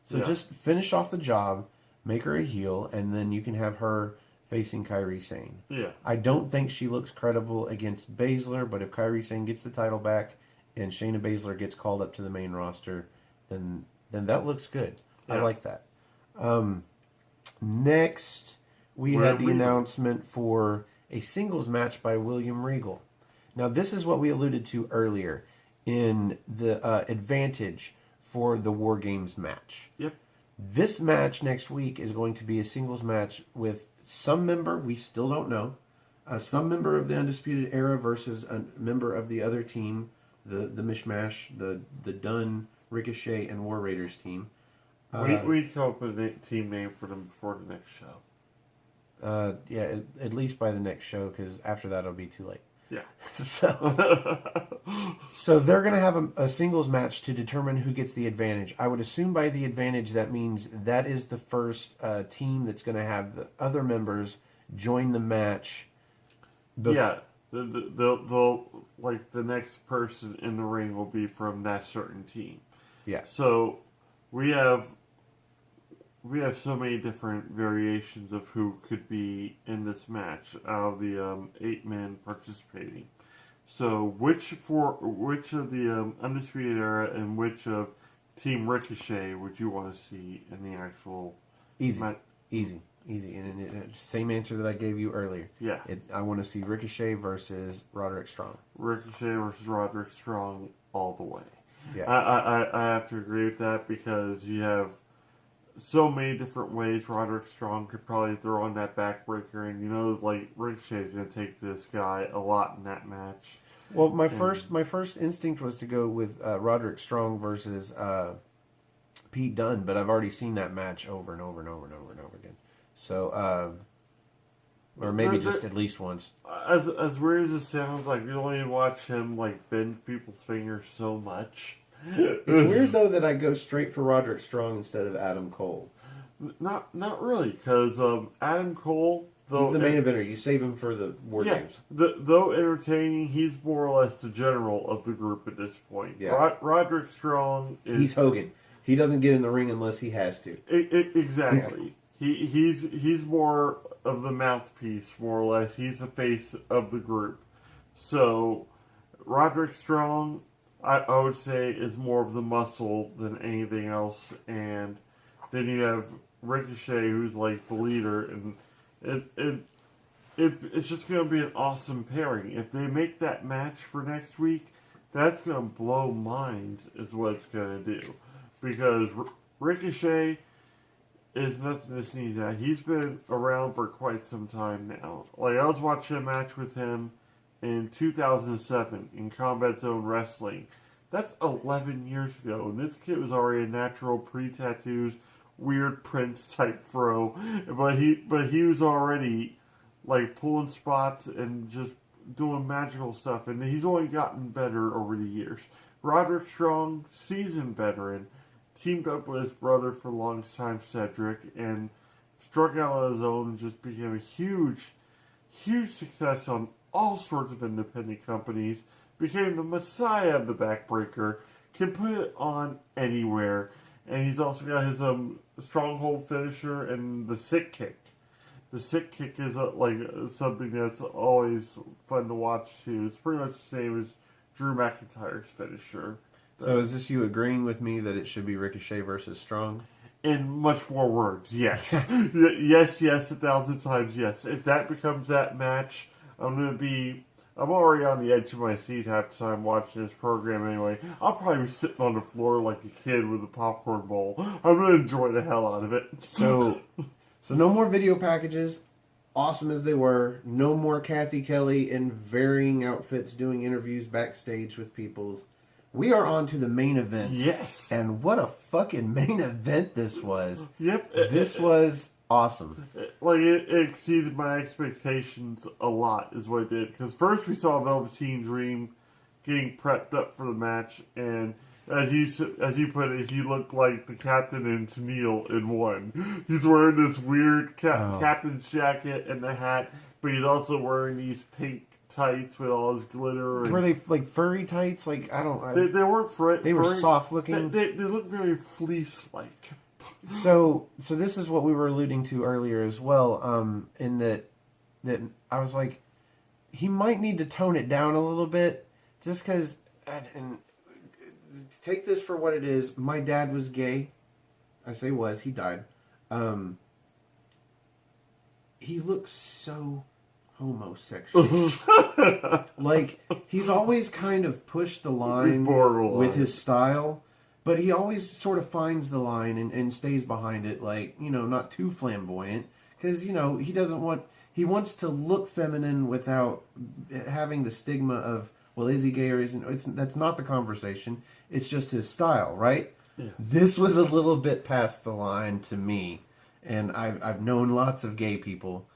So just finish off the job, make her a heel, and then you can have her facing Kairi Sane. Yeah. I don't think she looks credible against Baszler, but if Kairi Sane gets the title back and Shayna Baszler gets called up to the main roster, then that looks good. Yeah. I like that. Next, we had the announcement for a singles match by William Regal. Now, this is what we alluded to earlier in the advantage for the War Games match. Yep. This match next week is going to be a singles match with some member, we still don't know, some member of the Undisputed Era versus a member of the other team, the Mishmash, the Dunn, Ricochet, and War Raiders team. We come up with a team name for them before the next show. Yeah, at least by the next show, because after that it'll be too late. Yeah. So they're going to have a singles match to determine who gets the advantage. I would assume by the advantage that means that is the first team that's going to have the other members join the match. Yeah. They'll like the next person in the ring will be from that certain team. Yeah. So we have so many different variations of who could be in this match out of the 8 men participating. So which of the Undisputed Era and which of Team Ricochet would you want to see in the actual easy, and same answer that I gave you earlier. Yeah, I want to see Ricochet versus Roderick Strong. Ricochet versus Roderick Strong all the way. Yeah, I have to agree with that because you have so many different ways Roderick Strong could probably throw on that backbreaker, and like Ricochet is going to take this guy a lot in that match. Well, my first instinct was to go with Roderick Strong versus Pete Dunne, but I've already seen that match over and over and over and over and over again. So or maybe just at least once. As weird as it sounds, like you only watch him like bend people's fingers so much. It's weird though that I go straight for Roderick Strong instead of Adam Cole. Not really, because Adam Cole, though He's the main eventer. You save him for the War Games. Though entertaining, he's more or less the general of the group at this point. Yeah. Roderick Strong is... He's Hogan. He doesn't get in the ring unless he has to. Exactly. Yeah. He's more of the mouthpiece, more or less. He's the face of the group. So, Roderick Strong, I would say, is more of the muscle than anything else. And then you have Ricochet, who's like the leader, and it's just going to be an awesome pairing. If they make that match for next week, that's going to blow minds, is what it's going to do. Because Ricochet is nothing to sneeze at. He's been around for quite some time now. Like, I was watching a match with him in 2007 in Combat Zone Wrestling. That's 11 years ago, and this kid was already a natural pre-tattoos, weird Prince type throw, but he was already like pulling spots and just doing magical stuff, and he's only gotten better over the years. Roderick Strong, seasoned veteran, teamed up with his brother for the longest time, Cedric, and struck out on his own and just became a huge success on all sorts of independent companies. Became the messiah of the backbreaker, can put it on anywhere, and he's also got his stronghold finisher and the sick kick. The sick kick is something that's always fun to watch too. It's pretty much the same as Drew McIntyre's finisher. So is this you agreeing with me that it should be Ricochet versus Strong? In much more words, yes. Yes, 1,000 times yes. If that becomes that match, I'm already on the edge of my seat half the time watching this program anyway. I'll probably be sitting on the floor like a kid with a popcorn bowl. I'm going to enjoy the hell out of it. So no more video packages, awesome as they were. No more Kathy Kelly in varying outfits doing interviews backstage with people. We are on to the main event. Yes. And what a fucking main event this was. Yep. This was awesome. It exceeded my expectations a lot, is what it did. Because first we saw Velveteen Dream getting prepped up for the match, and as you put it, he looked like the captain and Tennille in one. He's wearing this weird captain's jacket and the hat, but he's also wearing these pink tights with all his glitter. Were they like furry tights? Like they weren't furry. They were soft looking. They look very fleece like. So this is what we were alluding to earlier as well. In that I was like, he might need to tone it down a little bit, just because. And take this for what it is. My dad was gay. I say was. He died. He looks so homosexual. Like, he's always kind of pushed the line with his style, but he always sort of finds the line and stays behind it, like, not too flamboyant, because, he wants to look feminine without having the stigma of, well, is he gay or isn't? That's not the conversation. It's just his style, right? Yeah. This was a little bit past the line to me, and I've known lots of gay people.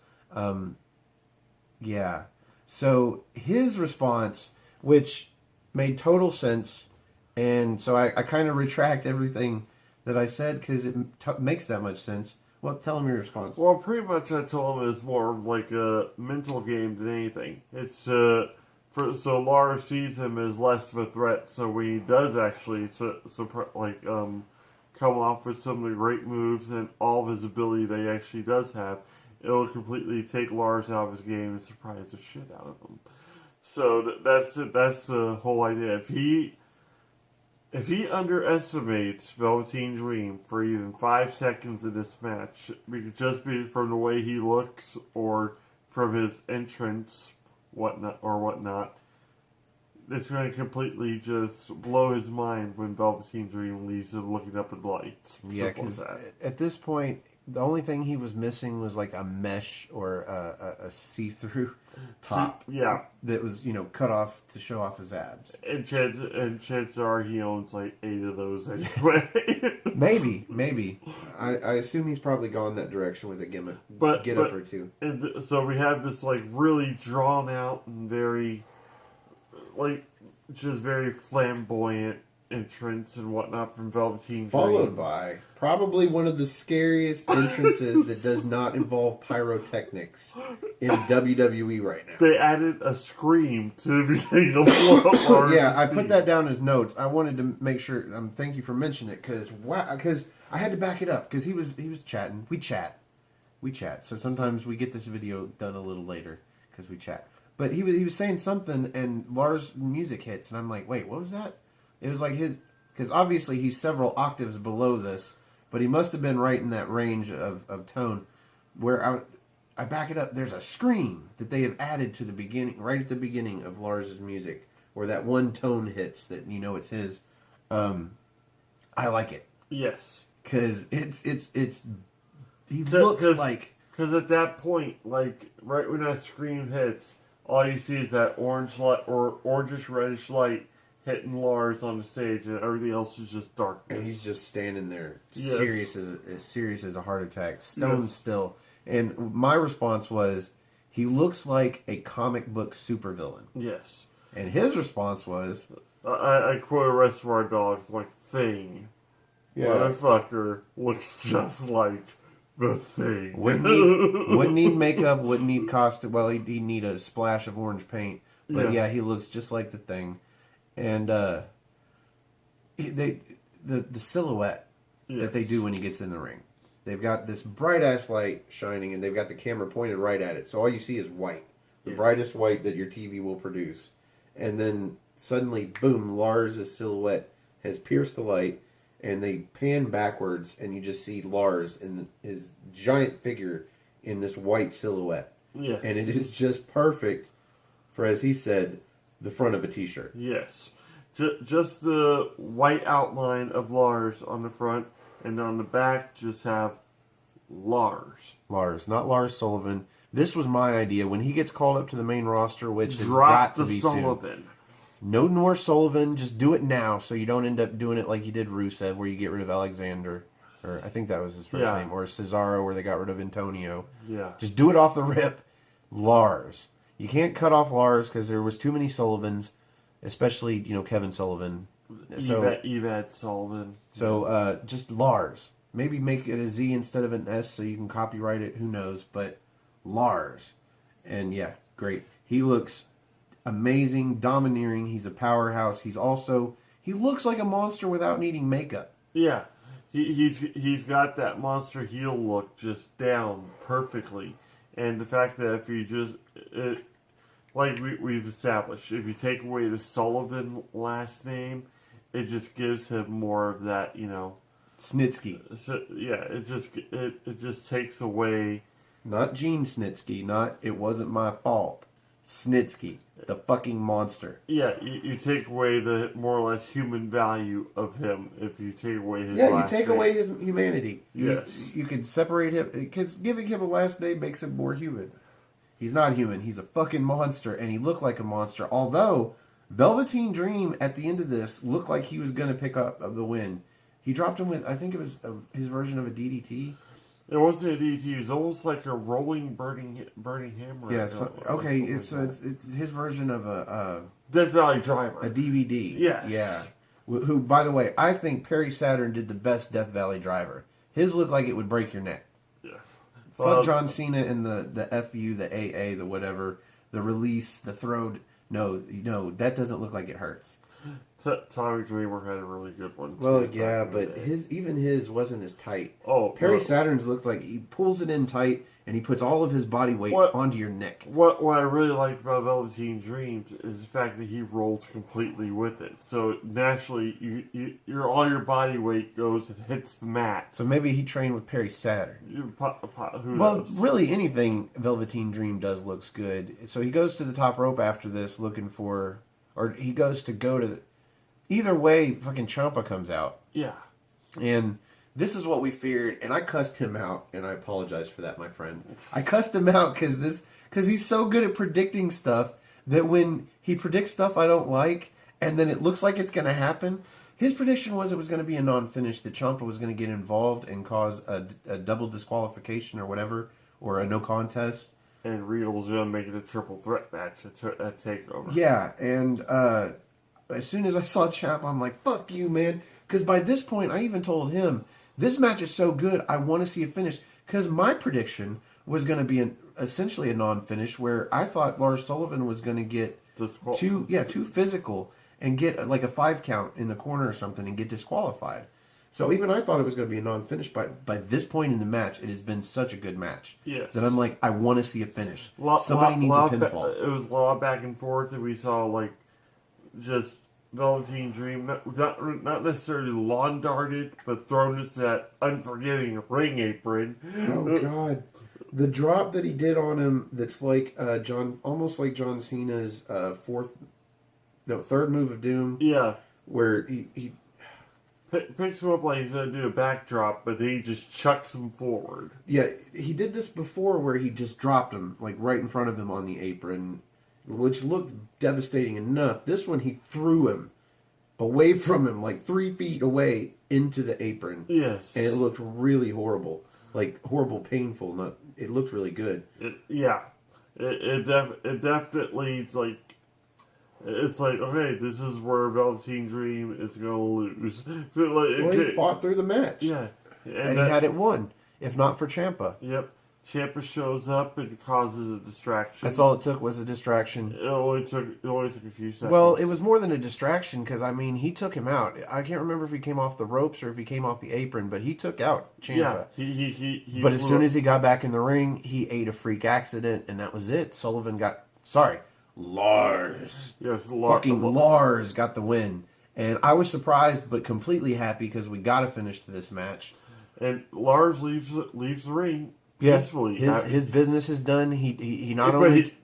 Yeah. So his response, which made total sense, and so I kind of retract everything that I said because it makes that much sense. Well, tell him your response. Well, pretty much I told him it's more of like a mental game than anything. It's so Lars sees him as less of a threat. So when he does actually come off with some of the great moves and all of his ability that he actually does have, it'll completely take Lars out of his game and surprise the shit out of him. So that's the whole idea. If he underestimates Velveteen Dream for even 5 seconds in this match, it could just be from the way he looks or from his entrance, whatnot, it's going to completely just blow his mind when Velveteen Dream leaves him looking up at the lights. Yeah, because at this point, The only thing he was missing was like a mesh or a see-through top. Yeah. That was, cut off to show off his abs. And chances are he owns like 8 of those anyway. Maybe. I assume he's probably gone that direction with a get up or two. And so we have this like really drawn out and very, like, just very flamboyant entrance and whatnot from Velveteen Dream. Followed by probably one of the scariest entrances that does not involve pyrotechnics in WWE right now. They added a scream to the beginning of Lars. Yeah, I put that down as notes. I wanted to make sure. Thank you for mentioning it because I had to back it up because he was chatting. We chat. So sometimes we get this video done a little later because we chat. But he was saying something and Lars' music hits and I'm like, wait, what was that? It was like because obviously he's several octaves below this, but he must have been right in that range of tone where I back it up. There's a scream that they have added to the beginning, right at the beginning of Lars' music, where that one tone hits that it's his. I like it. Yes. Because he looks like... Because at that point, like, right when that scream hits, all you see is that orange light, or orangish reddish light, hitting Lars on the stage, and everything else is just darkness. And he's just standing there, yes. serious as a heart attack, stone still. And my response was, he looks like a comic book supervillain. Yes. And his response was... I quote Reservoir Dogs, like, Thing. Yeah. Motherfucker looks just like the Thing. Wouldn't need makeup, wouldn't need costume. Well, he'd need a splash of orange paint. But yeah, he looks just like the Thing. And the silhouette that they do when he gets in the ring. They've got this bright-ass light shining, and they've got the camera pointed right at it. So all you see is white. The brightest white that your TV will produce. And then suddenly, boom, Lars' silhouette has pierced the light, and they pan backwards, and you just see Lars in his giant figure in this white silhouette. Yes. And it is just perfect for, as he said, the front of a t-shirt. Yes. Just the white outline of Lars on the front, and on the back just have Lars. Lars, not Lars Sullivan. This was my idea. When he gets called up to the main roster, which has got to be Sullivan. soon. No more Sullivan. Just do it now so you don't end up doing it like you did Rusev, where you get rid of Alexander. Or I think that was his first name. Or Cesaro, where they got rid of Antonio. Yeah. Just do it off the rip. Lars. You can't cut off Lars because there was too many Sullivans, especially, Kevin Sullivan. So, Evad Sullivan. So, just Lars. Maybe make it a Z instead of an S so you can copyright it. Who knows? But Lars. And yeah, great. He looks amazing, domineering. He's a powerhouse. He looks like a monster without needing makeup. Yeah. He's got that monster heel look just down perfectly. And the fact that if you just... like we've established, if you take away the Sullivan last name, it just gives him more of that, Snitsky. So, yeah, it just takes away. Not Gene Snitsky, not it wasn't my fault. Snitsky, the fucking monster. Yeah, you take away the more or less human value of him if you take away his last name. Yeah, you take away his humanity. Yes. You could separate him, because giving him a last name makes him more human. He's not human. He's a fucking monster, and he looked like a monster. Although, Velveteen Dream, at the end of this, looked like he was going to pick up the win. He dropped him with, I think it was his version of a DDT. It wasn't a DDT. It was almost like a rolling, burning hammer. Yeah, okay, it's his version of a... Death Valley Driver. A DVD. Yes. Yeah. Who, by the way, I think Perry Saturn did the best Death Valley Driver. His looked like it would break your neck. Yeah. Fuck John Cena and the FU, the AA, the whatever, the release, the throw. No, that doesn't look like it hurts. Tommy Dreamer had a really good one too. Well, yeah, but his wasn't as tight. Oh, Perry Saturn's looked like he pulls it in tight and he puts all of his body weight onto your neck. What I really liked about Velveteen Dreams is the fact that he rolls completely with it. So naturally, all your body weight goes and hits the mat. So maybe he trained with Perry Saturn. Who knows? Really, anything Velveteen Dream does looks good. So he goes to the top rope after this, looking for, or he goes to go to. Either way, fucking Ciampa comes out. Yeah. And this is what we feared, and I cussed him out, and I apologize for that, my friend. I cussed him out because he's so good at predicting stuff that when he predicts stuff I don't like, and then it looks like it's going to happen. His prediction was it was going to be a non-finish, that Ciampa was going to get involved and cause a double disqualification or whatever, or a no contest. And Regal was going to make it a triple threat match at TakeOver. Yeah, and as soon as I saw Ciampa, I'm like, fuck you, man. Because by this point, I even told him, this match is so good, I want to see a finish. Because my prediction was going to be essentially a non-finish, where I thought Lars Sullivan was going to get too physical and get like a 5 count in the corner or something and get disqualified. So even I thought it was going to be a non-finish. By this point in the match, it has been such a good match. Yes. That I'm like, I want to see a finish. Somebody needs a pinfall. It was a lot back and forth, and we saw like just Velveteen Dream, not necessarily lawn darted, but thrown into that unforgiving ring apron. Oh God, the drop that he did on him, that's like almost like John Cena's third move of doom. Yeah, where he picks him up like he's gonna do a backdrop, but then he just chucks him forward. Yeah, he did this before where he just dropped him like right in front of him on the apron, which looked devastating enough. This one, he threw him away from him, like 3 feet away into the apron. Yes. And it looked really horrible. Like, horrible, painful. It looked really good. It definitely, it's like, okay, this is where Velveteen Dream is going to lose. He fought through the match. Yeah. And he had it won, if not for Ciampa. Yep. Ciampa shows up and causes a distraction. That's all it took, was a distraction. It only took a few seconds. Well, it was more than a distraction, because, I mean, he took him out. I can't remember if he came off the ropes or if he came off the apron, but he took out Ciampa. Yeah, he but as soon as he got back in the ring, he ate a freak accident, and that was it. Lars. Yes, Fucking Lars got the win. And I was surprised, but completely happy, because we got to finish to this match. And Lars leaves the ring. Yes, his business is done.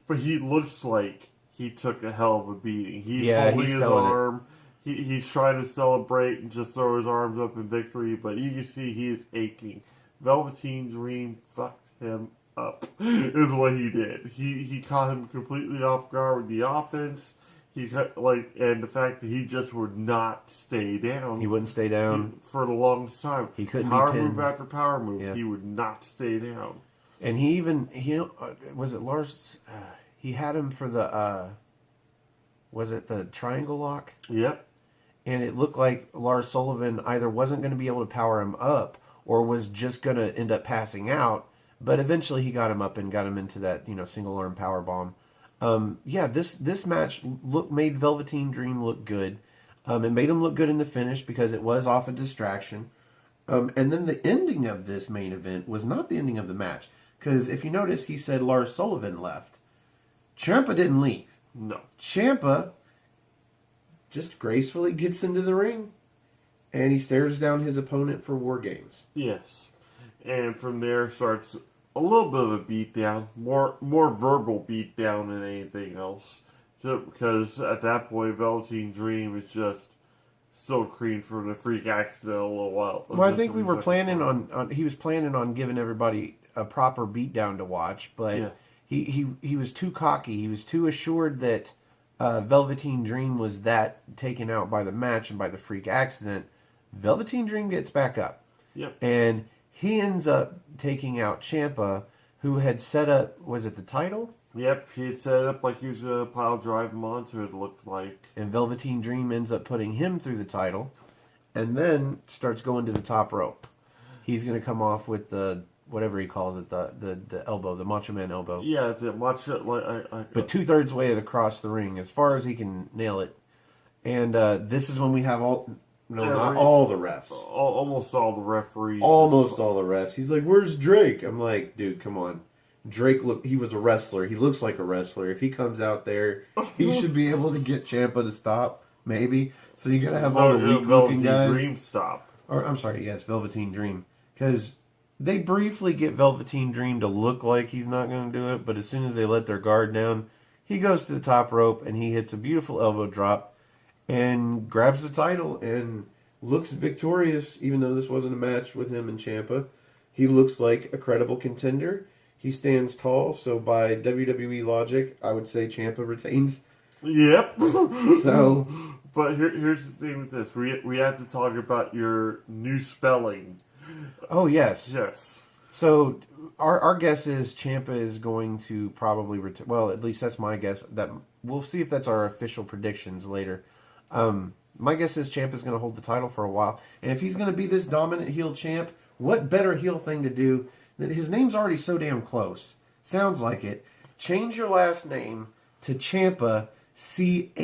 But he looks like he took a hell of a beating. He's holding his arm. He's trying to celebrate and just throw his arms up in victory, but you can see he is aching. Velveteen Dream fucked him up, is what he did. He caught him completely off guard with the offense. And the fact that he just would not stay down. He wouldn't stay down for the longest time. He couldn't power be pinned. move after power move. Yeah. He would not stay down. And he was it Lars? He had him for the was it the triangle lock? Yep. And it looked like Lars Sullivan either wasn't going to be able to power him up or was just going to end up passing out. But eventually he got him up and got him into that single arm power bomb. This match made Velveteen Dream look good. It made him look good in the finish because it was off a distraction. And then the ending of this main event was not the ending of the match. Because if you notice, he said Lars Sullivan left. Ciampa didn't leave. No. Ciampa just gracefully gets into the ring. And he stares down his opponent for War Games. Yes. And from there starts a little bit of a beatdown, more verbal beatdown than anything else. Because at that point, Velveteen Dream is just still creamed from the freak accident a little while. Well, I think we were planning on he was planning on giving everybody a proper beatdown to watch, but he was too cocky. He was too assured that Velveteen Dream was that taken out by the match and by the freak accident. Velveteen Dream gets back up. Yep. And he ends up taking out Ciampa, who had set up, was it the title? Yep, he had set it up like he was going to pile drive him onto it, looked like. And Velveteen Dream ends up putting him through the title, and then starts going to the top rope. He's going to come off with the, whatever he calls it, the elbow, the Macho Man elbow. Yeah, the Macho, but 2/3 way across the ring, as far as he can nail it. And this is when we have not all the refs. Almost all the referees. Almost all the refs. He's like, where's Drake? I'm like, dude, come on. Drake, he was a wrestler. He looks like a wrestler. If he comes out there, he should be able to get Ciampa to stop, maybe. So you got to have all the weak-looking guys. Dream stop. Or, I'm sorry, yes, Velveteen Dream. Because they briefly get Velveteen Dream to look like he's not going to do it, but as soon as they let their guard down, he goes to the top rope and he hits a beautiful elbow drop and grabs the title and looks victorious, even though this wasn't a match with him and Ciampa. He looks like a credible contender. He stands tall, so by WWE logic, I would say Ciampa retains. Yep. So, but here's the thing with this: we have to talk about your new spelling. oh yes, Yes. So our guess is Ciampa is going to probably return. Well, at least that's my guess. That we'll see if that's our official predictions later. My guess is Ciampa is going to hold the title for a while, and if he's going to be this dominant heel champ, what better heel thing to do? That his name's already so damn close. Sounds like it. Change your last name to Ciampa, Champa.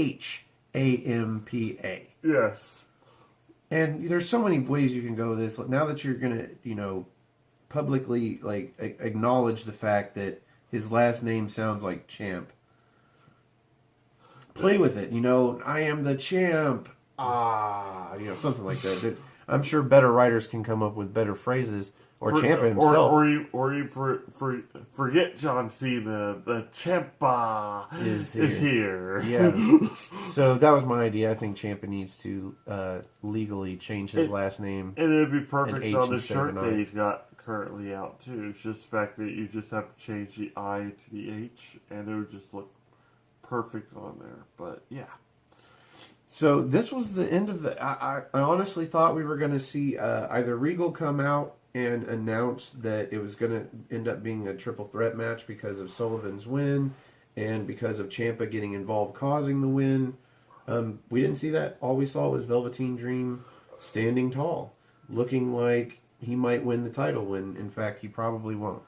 Yes. And there's so many ways you can go with this. Now that you're going to, publicly acknowledge the fact that his last name sounds like champ. Play with it, I am the champ. Something like that. I'm sure better writers can come up with better phrases, or Ciampa himself. Or you forget John Cena. The Ciampa is here. Yeah. So that was my idea. I think Ciampa needs to legally change his last name. And it'd be perfect H on the instead of shirt an that I. he's got currently out too. It's just the fact that you just have to change the I to the H, and it would just look perfect on there. But yeah. So this was the end of the. I honestly thought we were going to see either Regal come out and announce that it was going to end up being a triple threat match because of Sullivan's win and because of Ciampa getting involved causing the win. We didn't see that. All we saw was Velveteen Dream standing tall, looking like he might win the title when, in fact, he probably won't.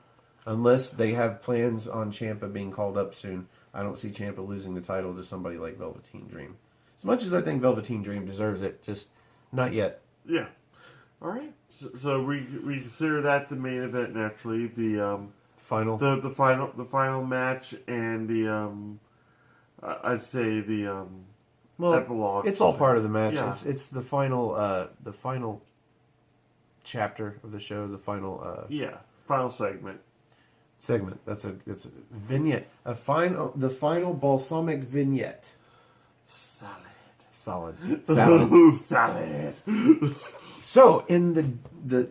Unless they have plans on Ciampa being called up soon. I don't see Ciampa losing the title to somebody like Velveteen Dream. As much as I think Velveteen Dream deserves it, just not yet. Yeah. All right. So we consider that the main event naturally. The Final. the final match and the I'd say the epilogue. It's all part of the match. Yeah. It's the final chapter of the show. The final final segment. segment. It's a vignette. The final balsamic vignette. Solid. Salad. So, in the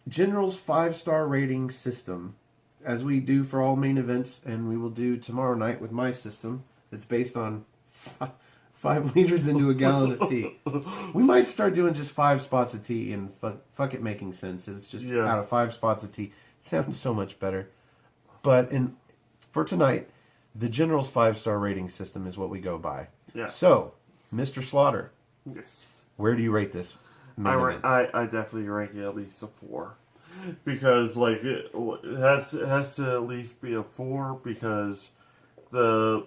General's 5-star rating system, as we do for all main events, and we will do tomorrow night with my system, that's based on 5 liters into a gallon of tea. We might start doing just 5 spots of tea and fuck it making sense. It's just out of 5 spots of tea. It sounds so much better. But for tonight, the General's 5-star rating system is what we go by. Yeah. So, Mr. Slaughter, Yes. where do you rate this? I definitely rank it at least a 4, because it has to at least be a 4 because the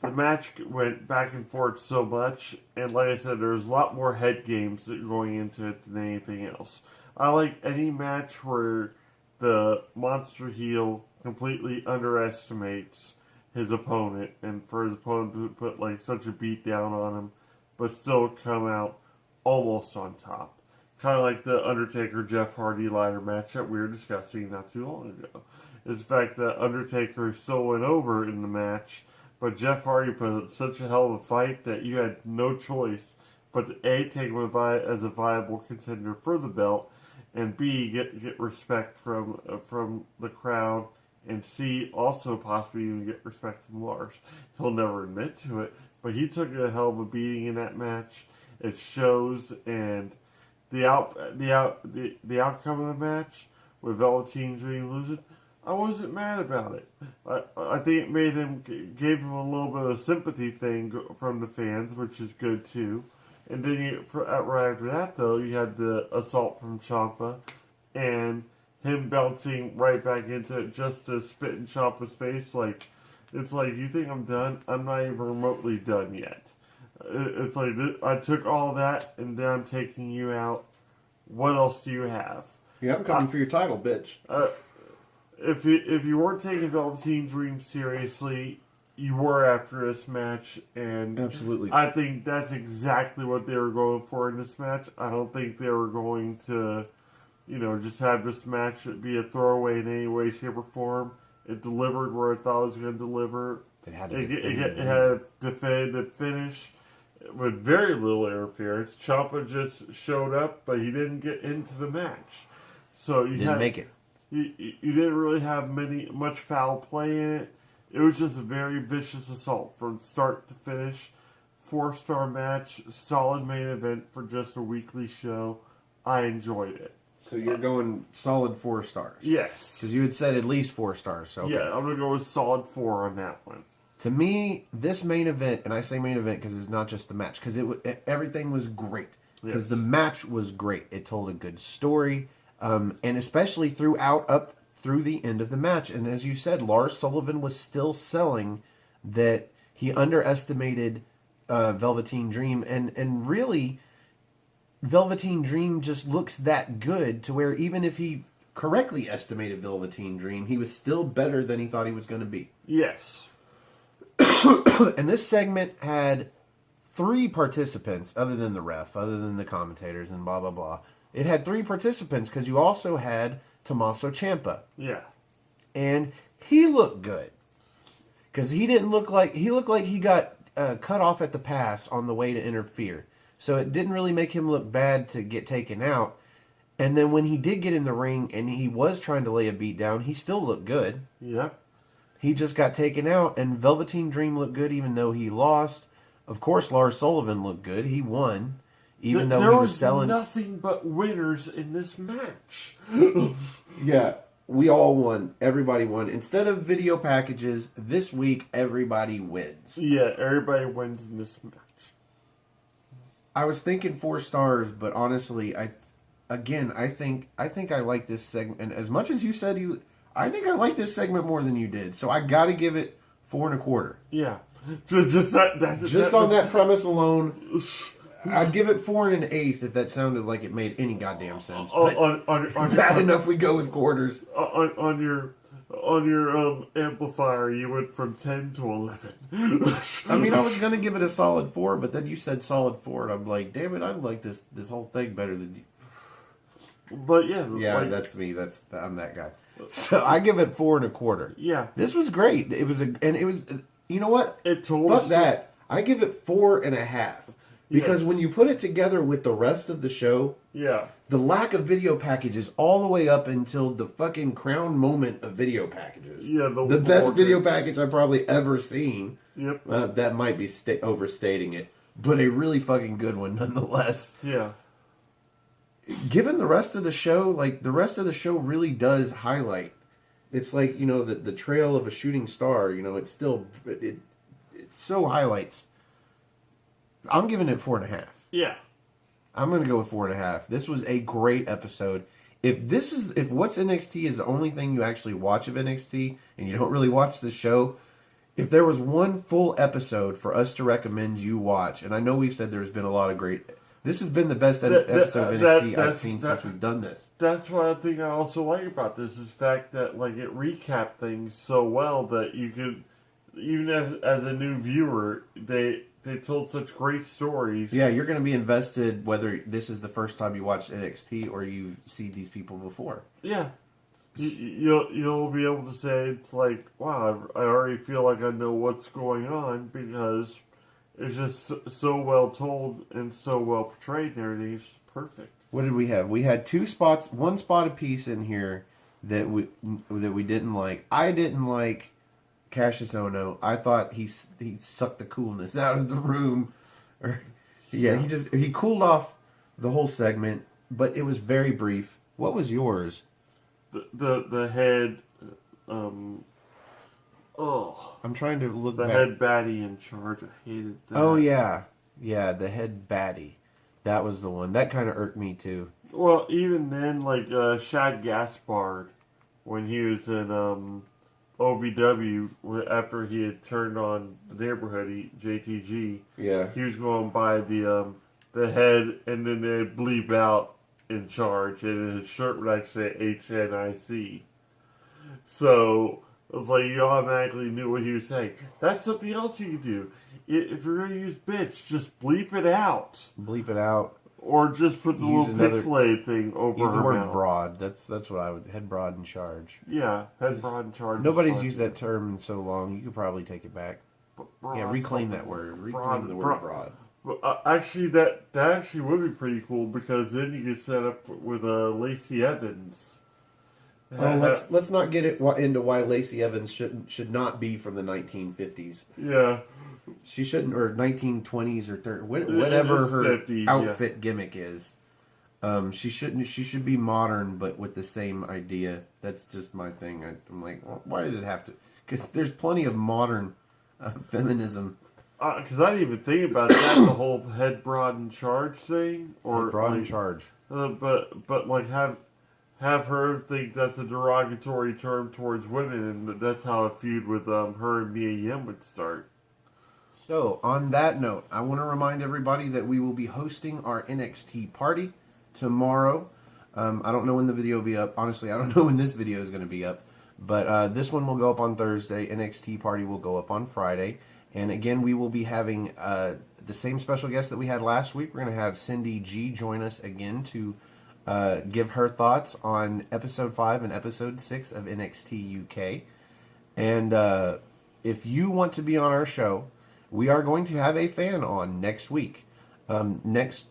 match went back and forth so much, and like I said, there's a lot more head games going into it than anything else. I like any match where the monster heel completely underestimates his opponent, and for his opponent to put such a beat down on him, but still come out almost on top. Kind of like the Undertaker Jeff Hardy ladder match that we were discussing not too long ago. Is the fact that Undertaker still went over in the match, but Jeff Hardy put up such a hell of a fight that you had no choice but to A, take him as a viable contender for the belt, and B, get respect from the crowd, and C, also possibly even get respect from Lars. He'll never admit to it, but he took a hell of a beating in that match. It shows, and the outcome of the match with Velveteen Dream losing, I wasn't mad about it. I think it gave him a little bit of a sympathy thing from the fans, which is good too. And then right after that, though, you had the assault from Ciampa, and him bouncing right back into it just to spit in Ciampa's face. It's like, you think I'm done? I'm not even remotely done yet. It's like, I took all that, and then I'm taking you out. What else do you have? Yeah, I'm coming for your title, bitch. If you weren't taking Velveteen Dream seriously, you were after this match, and Absolutely. I think that's exactly what they were going for in this match. I don't think they were going to, just have this match be a throwaway in any way, shape, or form. It delivered where I thought it was going to deliver. It had a definitive finish, with very little interference. Ciampa just showed up, but he didn't get into the match. So you Didn't make it. You didn't really have much foul play in it. It was just a very vicious assault from start to finish. 4-star match, solid main event for just a weekly show. I enjoyed it. So you're going solid 4 stars. Yes. Because you had said at least 4 stars. So okay. Yeah, I'm going to go with solid 4 on that one. To me, this main event, and I say main event because it's not just the match, because everything was great. Because the match was great. It told a good story, and especially up through the end of the match. And as you said, Lars Sullivan was still selling that he underestimated Velveteen Dream, and really, Velveteen Dream just looks that good to where even if he correctly estimated Velveteen Dream, he was still better than he thought he was going to be. Yes. And this segment had 3 participants, other than the ref, other than the commentators, and blah, blah, blah. It had 3 participants because you also had Tommaso Ciampa. Yeah. And he looked good. Because he looked like he got cut off at the pass on the way to interfere. So it didn't really make him look bad to get taken out. And then when he did get in the ring and he was trying to lay a beat down, he still looked good. Yep. He just got taken out, and Velveteen Dream looked good even though he lost. Of course, Lars Sullivan looked good. He won, even though he was selling. There was nothing but winners in this match. Yeah, we all won. Everybody won. Instead of video packages, this week everybody wins. Yeah, everybody wins in this match. I was thinking 4 stars, but honestly, I think I like this segment. And as much as you said I think I like this segment more than you did. So I got to give it 4 1/4. Yeah, just on that premise alone, I'd give it 4 1/8 if that sounded like it made any goddamn sense. But on bad enough, we go with quarters. On your amplifier, you went from 10 to 11. I mean, I was gonna give it a solid 4, but then you said solid 4, and I'm like, damn it, I like this whole thing better than you. But yeah, that's me. I'm that guy. So I give it 4 1/4. Yeah, this was great. It was you know what? It told Fuck us that. I give it 4 1/2 because when you put it together with the rest of the show, the lack of video packages all the way up until the fucking crown moment of video packages. Yeah, the best video package I've probably ever seen. Yep, that might be overstating it, but a really fucking good one nonetheless. Yeah. Given the rest of the show, the rest of the show really does highlight. It's like, the trail of a shooting star, it's still, it so highlights. I'm giving it 4 1/2. Yeah. I'm going to go with 4 1/2. This was a great episode. If What's NXT is the only thing you actually watch of NXT, and you don't really watch the show, if there was one full episode for us to recommend you watch, and I know we've said there's been a lot of great. This has been the best episode of NXT I've seen since we've done this. That's what I think I also like about this is the fact that it recapped things so well that you could, even as a new viewer, they told such great stories. Yeah, you're going to be invested whether this is the first time you watch NXT or you see these people before. Yeah. You'll be able to say, it's like, wow, I already feel like I know what's going on because it's just so well told and so well portrayed and everything. It's just perfect. What did we have? We had 2 spots, 1 spot apiece in here that we didn't like. I didn't like Cassius Ohno. I thought he sucked the coolness out of the room. He cooled off the whole segment, but it was very brief. What was yours? The head. I'm trying to look. The back. head baddie in charge. I hated that. Oh yeah, the head baddie. That was the one. That kind of irked me too. Well, even then, Shad Gaspard, when he was in OVW, after he had turned on the neighborhood, JTG. Yeah. He was going by the head, and then they'd bleep out in charge, and his shirt would actually say HNIC. So it was like you automatically knew what he was saying. That's something else you could do. If you're going to use bitch, just bleep it out. Bleep it out. Or just put the little pixelated thing over use her the word mouth. broad. That's what I would. Head broad in charge. Yeah, head broad in charge. Nobody's used that term in so long. You could probably take it back. Broad, yeah, reclaim that word. Reclaim the word broad. Actually, that actually would be pretty cool because then you could set up with Lacey Evans. Oh, let's not get it into why Lacey Evans should not be from the 1950s. Yeah, She shouldn't, or 1920s or 30, whatever her 50s, outfit gimmick is. She shouldn't. She should be modern, but with the same idea. That's just my thing. I'm like, well, why does it have to? Because there's plenty of modern feminism. Because I didn't even think about that, the whole head broad in charge thing, or Head broad in like, charge. but like have her think that's a derogatory term towards women, and that's how a feud with her and Mia Yim would start. So, on that note, I want to remind everybody that we will be hosting our NXT party tomorrow. I don't know when the video will be up. Honestly, I don't know when this video is going to be up. But this one will go up on Thursday. NXT party will go up on Friday. And again, we will be having the same special guest that we had last week. We're going to have Cindy G join us again to give her thoughts on Episode 5 and Episode 6 of NXT UK. And if you want to be on our show, we are going to have a fan on next week. Next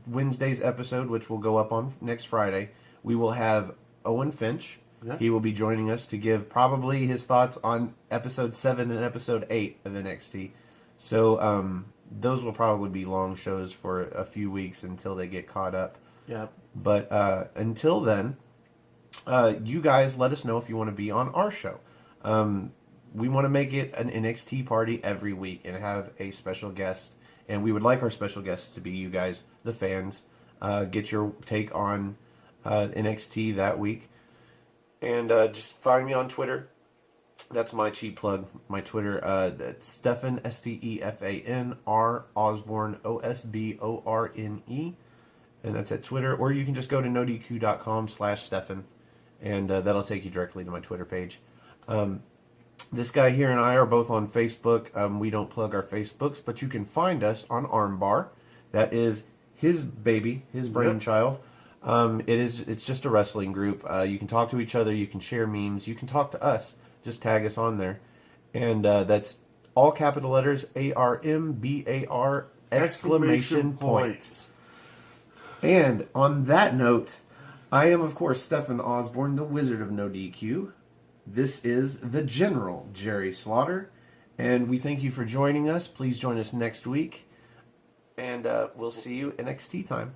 Wednesday's episode, which will go up on next Friday, we will have Owen Finch. Yeah. He will be joining us to give probably his thoughts on Episode 7 and Episode 8 of NXT. So those will probably be long shows for a few weeks until they get caught up. Yeah. But until then, you guys let us know if you want to be on our show. We want to make it an NXT party every week and have a special guest. And we would like our special guests to be you guys, the fans. Get your take on NXT that week. And just find me on Twitter. That's my cheap plug. My Twitter, that's Stefan, Stefan, R, Osborne, Osborne. And that's at Twitter. Or you can just go to nodq.com/Stefan. And that'll take you directly to my Twitter page. This guy here and I are both on Facebook. We don't plug our Facebooks, but you can find us on Armbar. That is his baby, his brainchild. It's just a wrestling group. You can talk to each other. You can share memes. You can talk to us. Just tag us on there. And that's all capital letters, ARMBAR, exclamation point. And on that note, I am, of course, Stefan Osborne, the Wizard of No DQ. This is the General, Jerry Slaughter. And we thank you for joining us. Please join us next week. And we'll see you NXT time.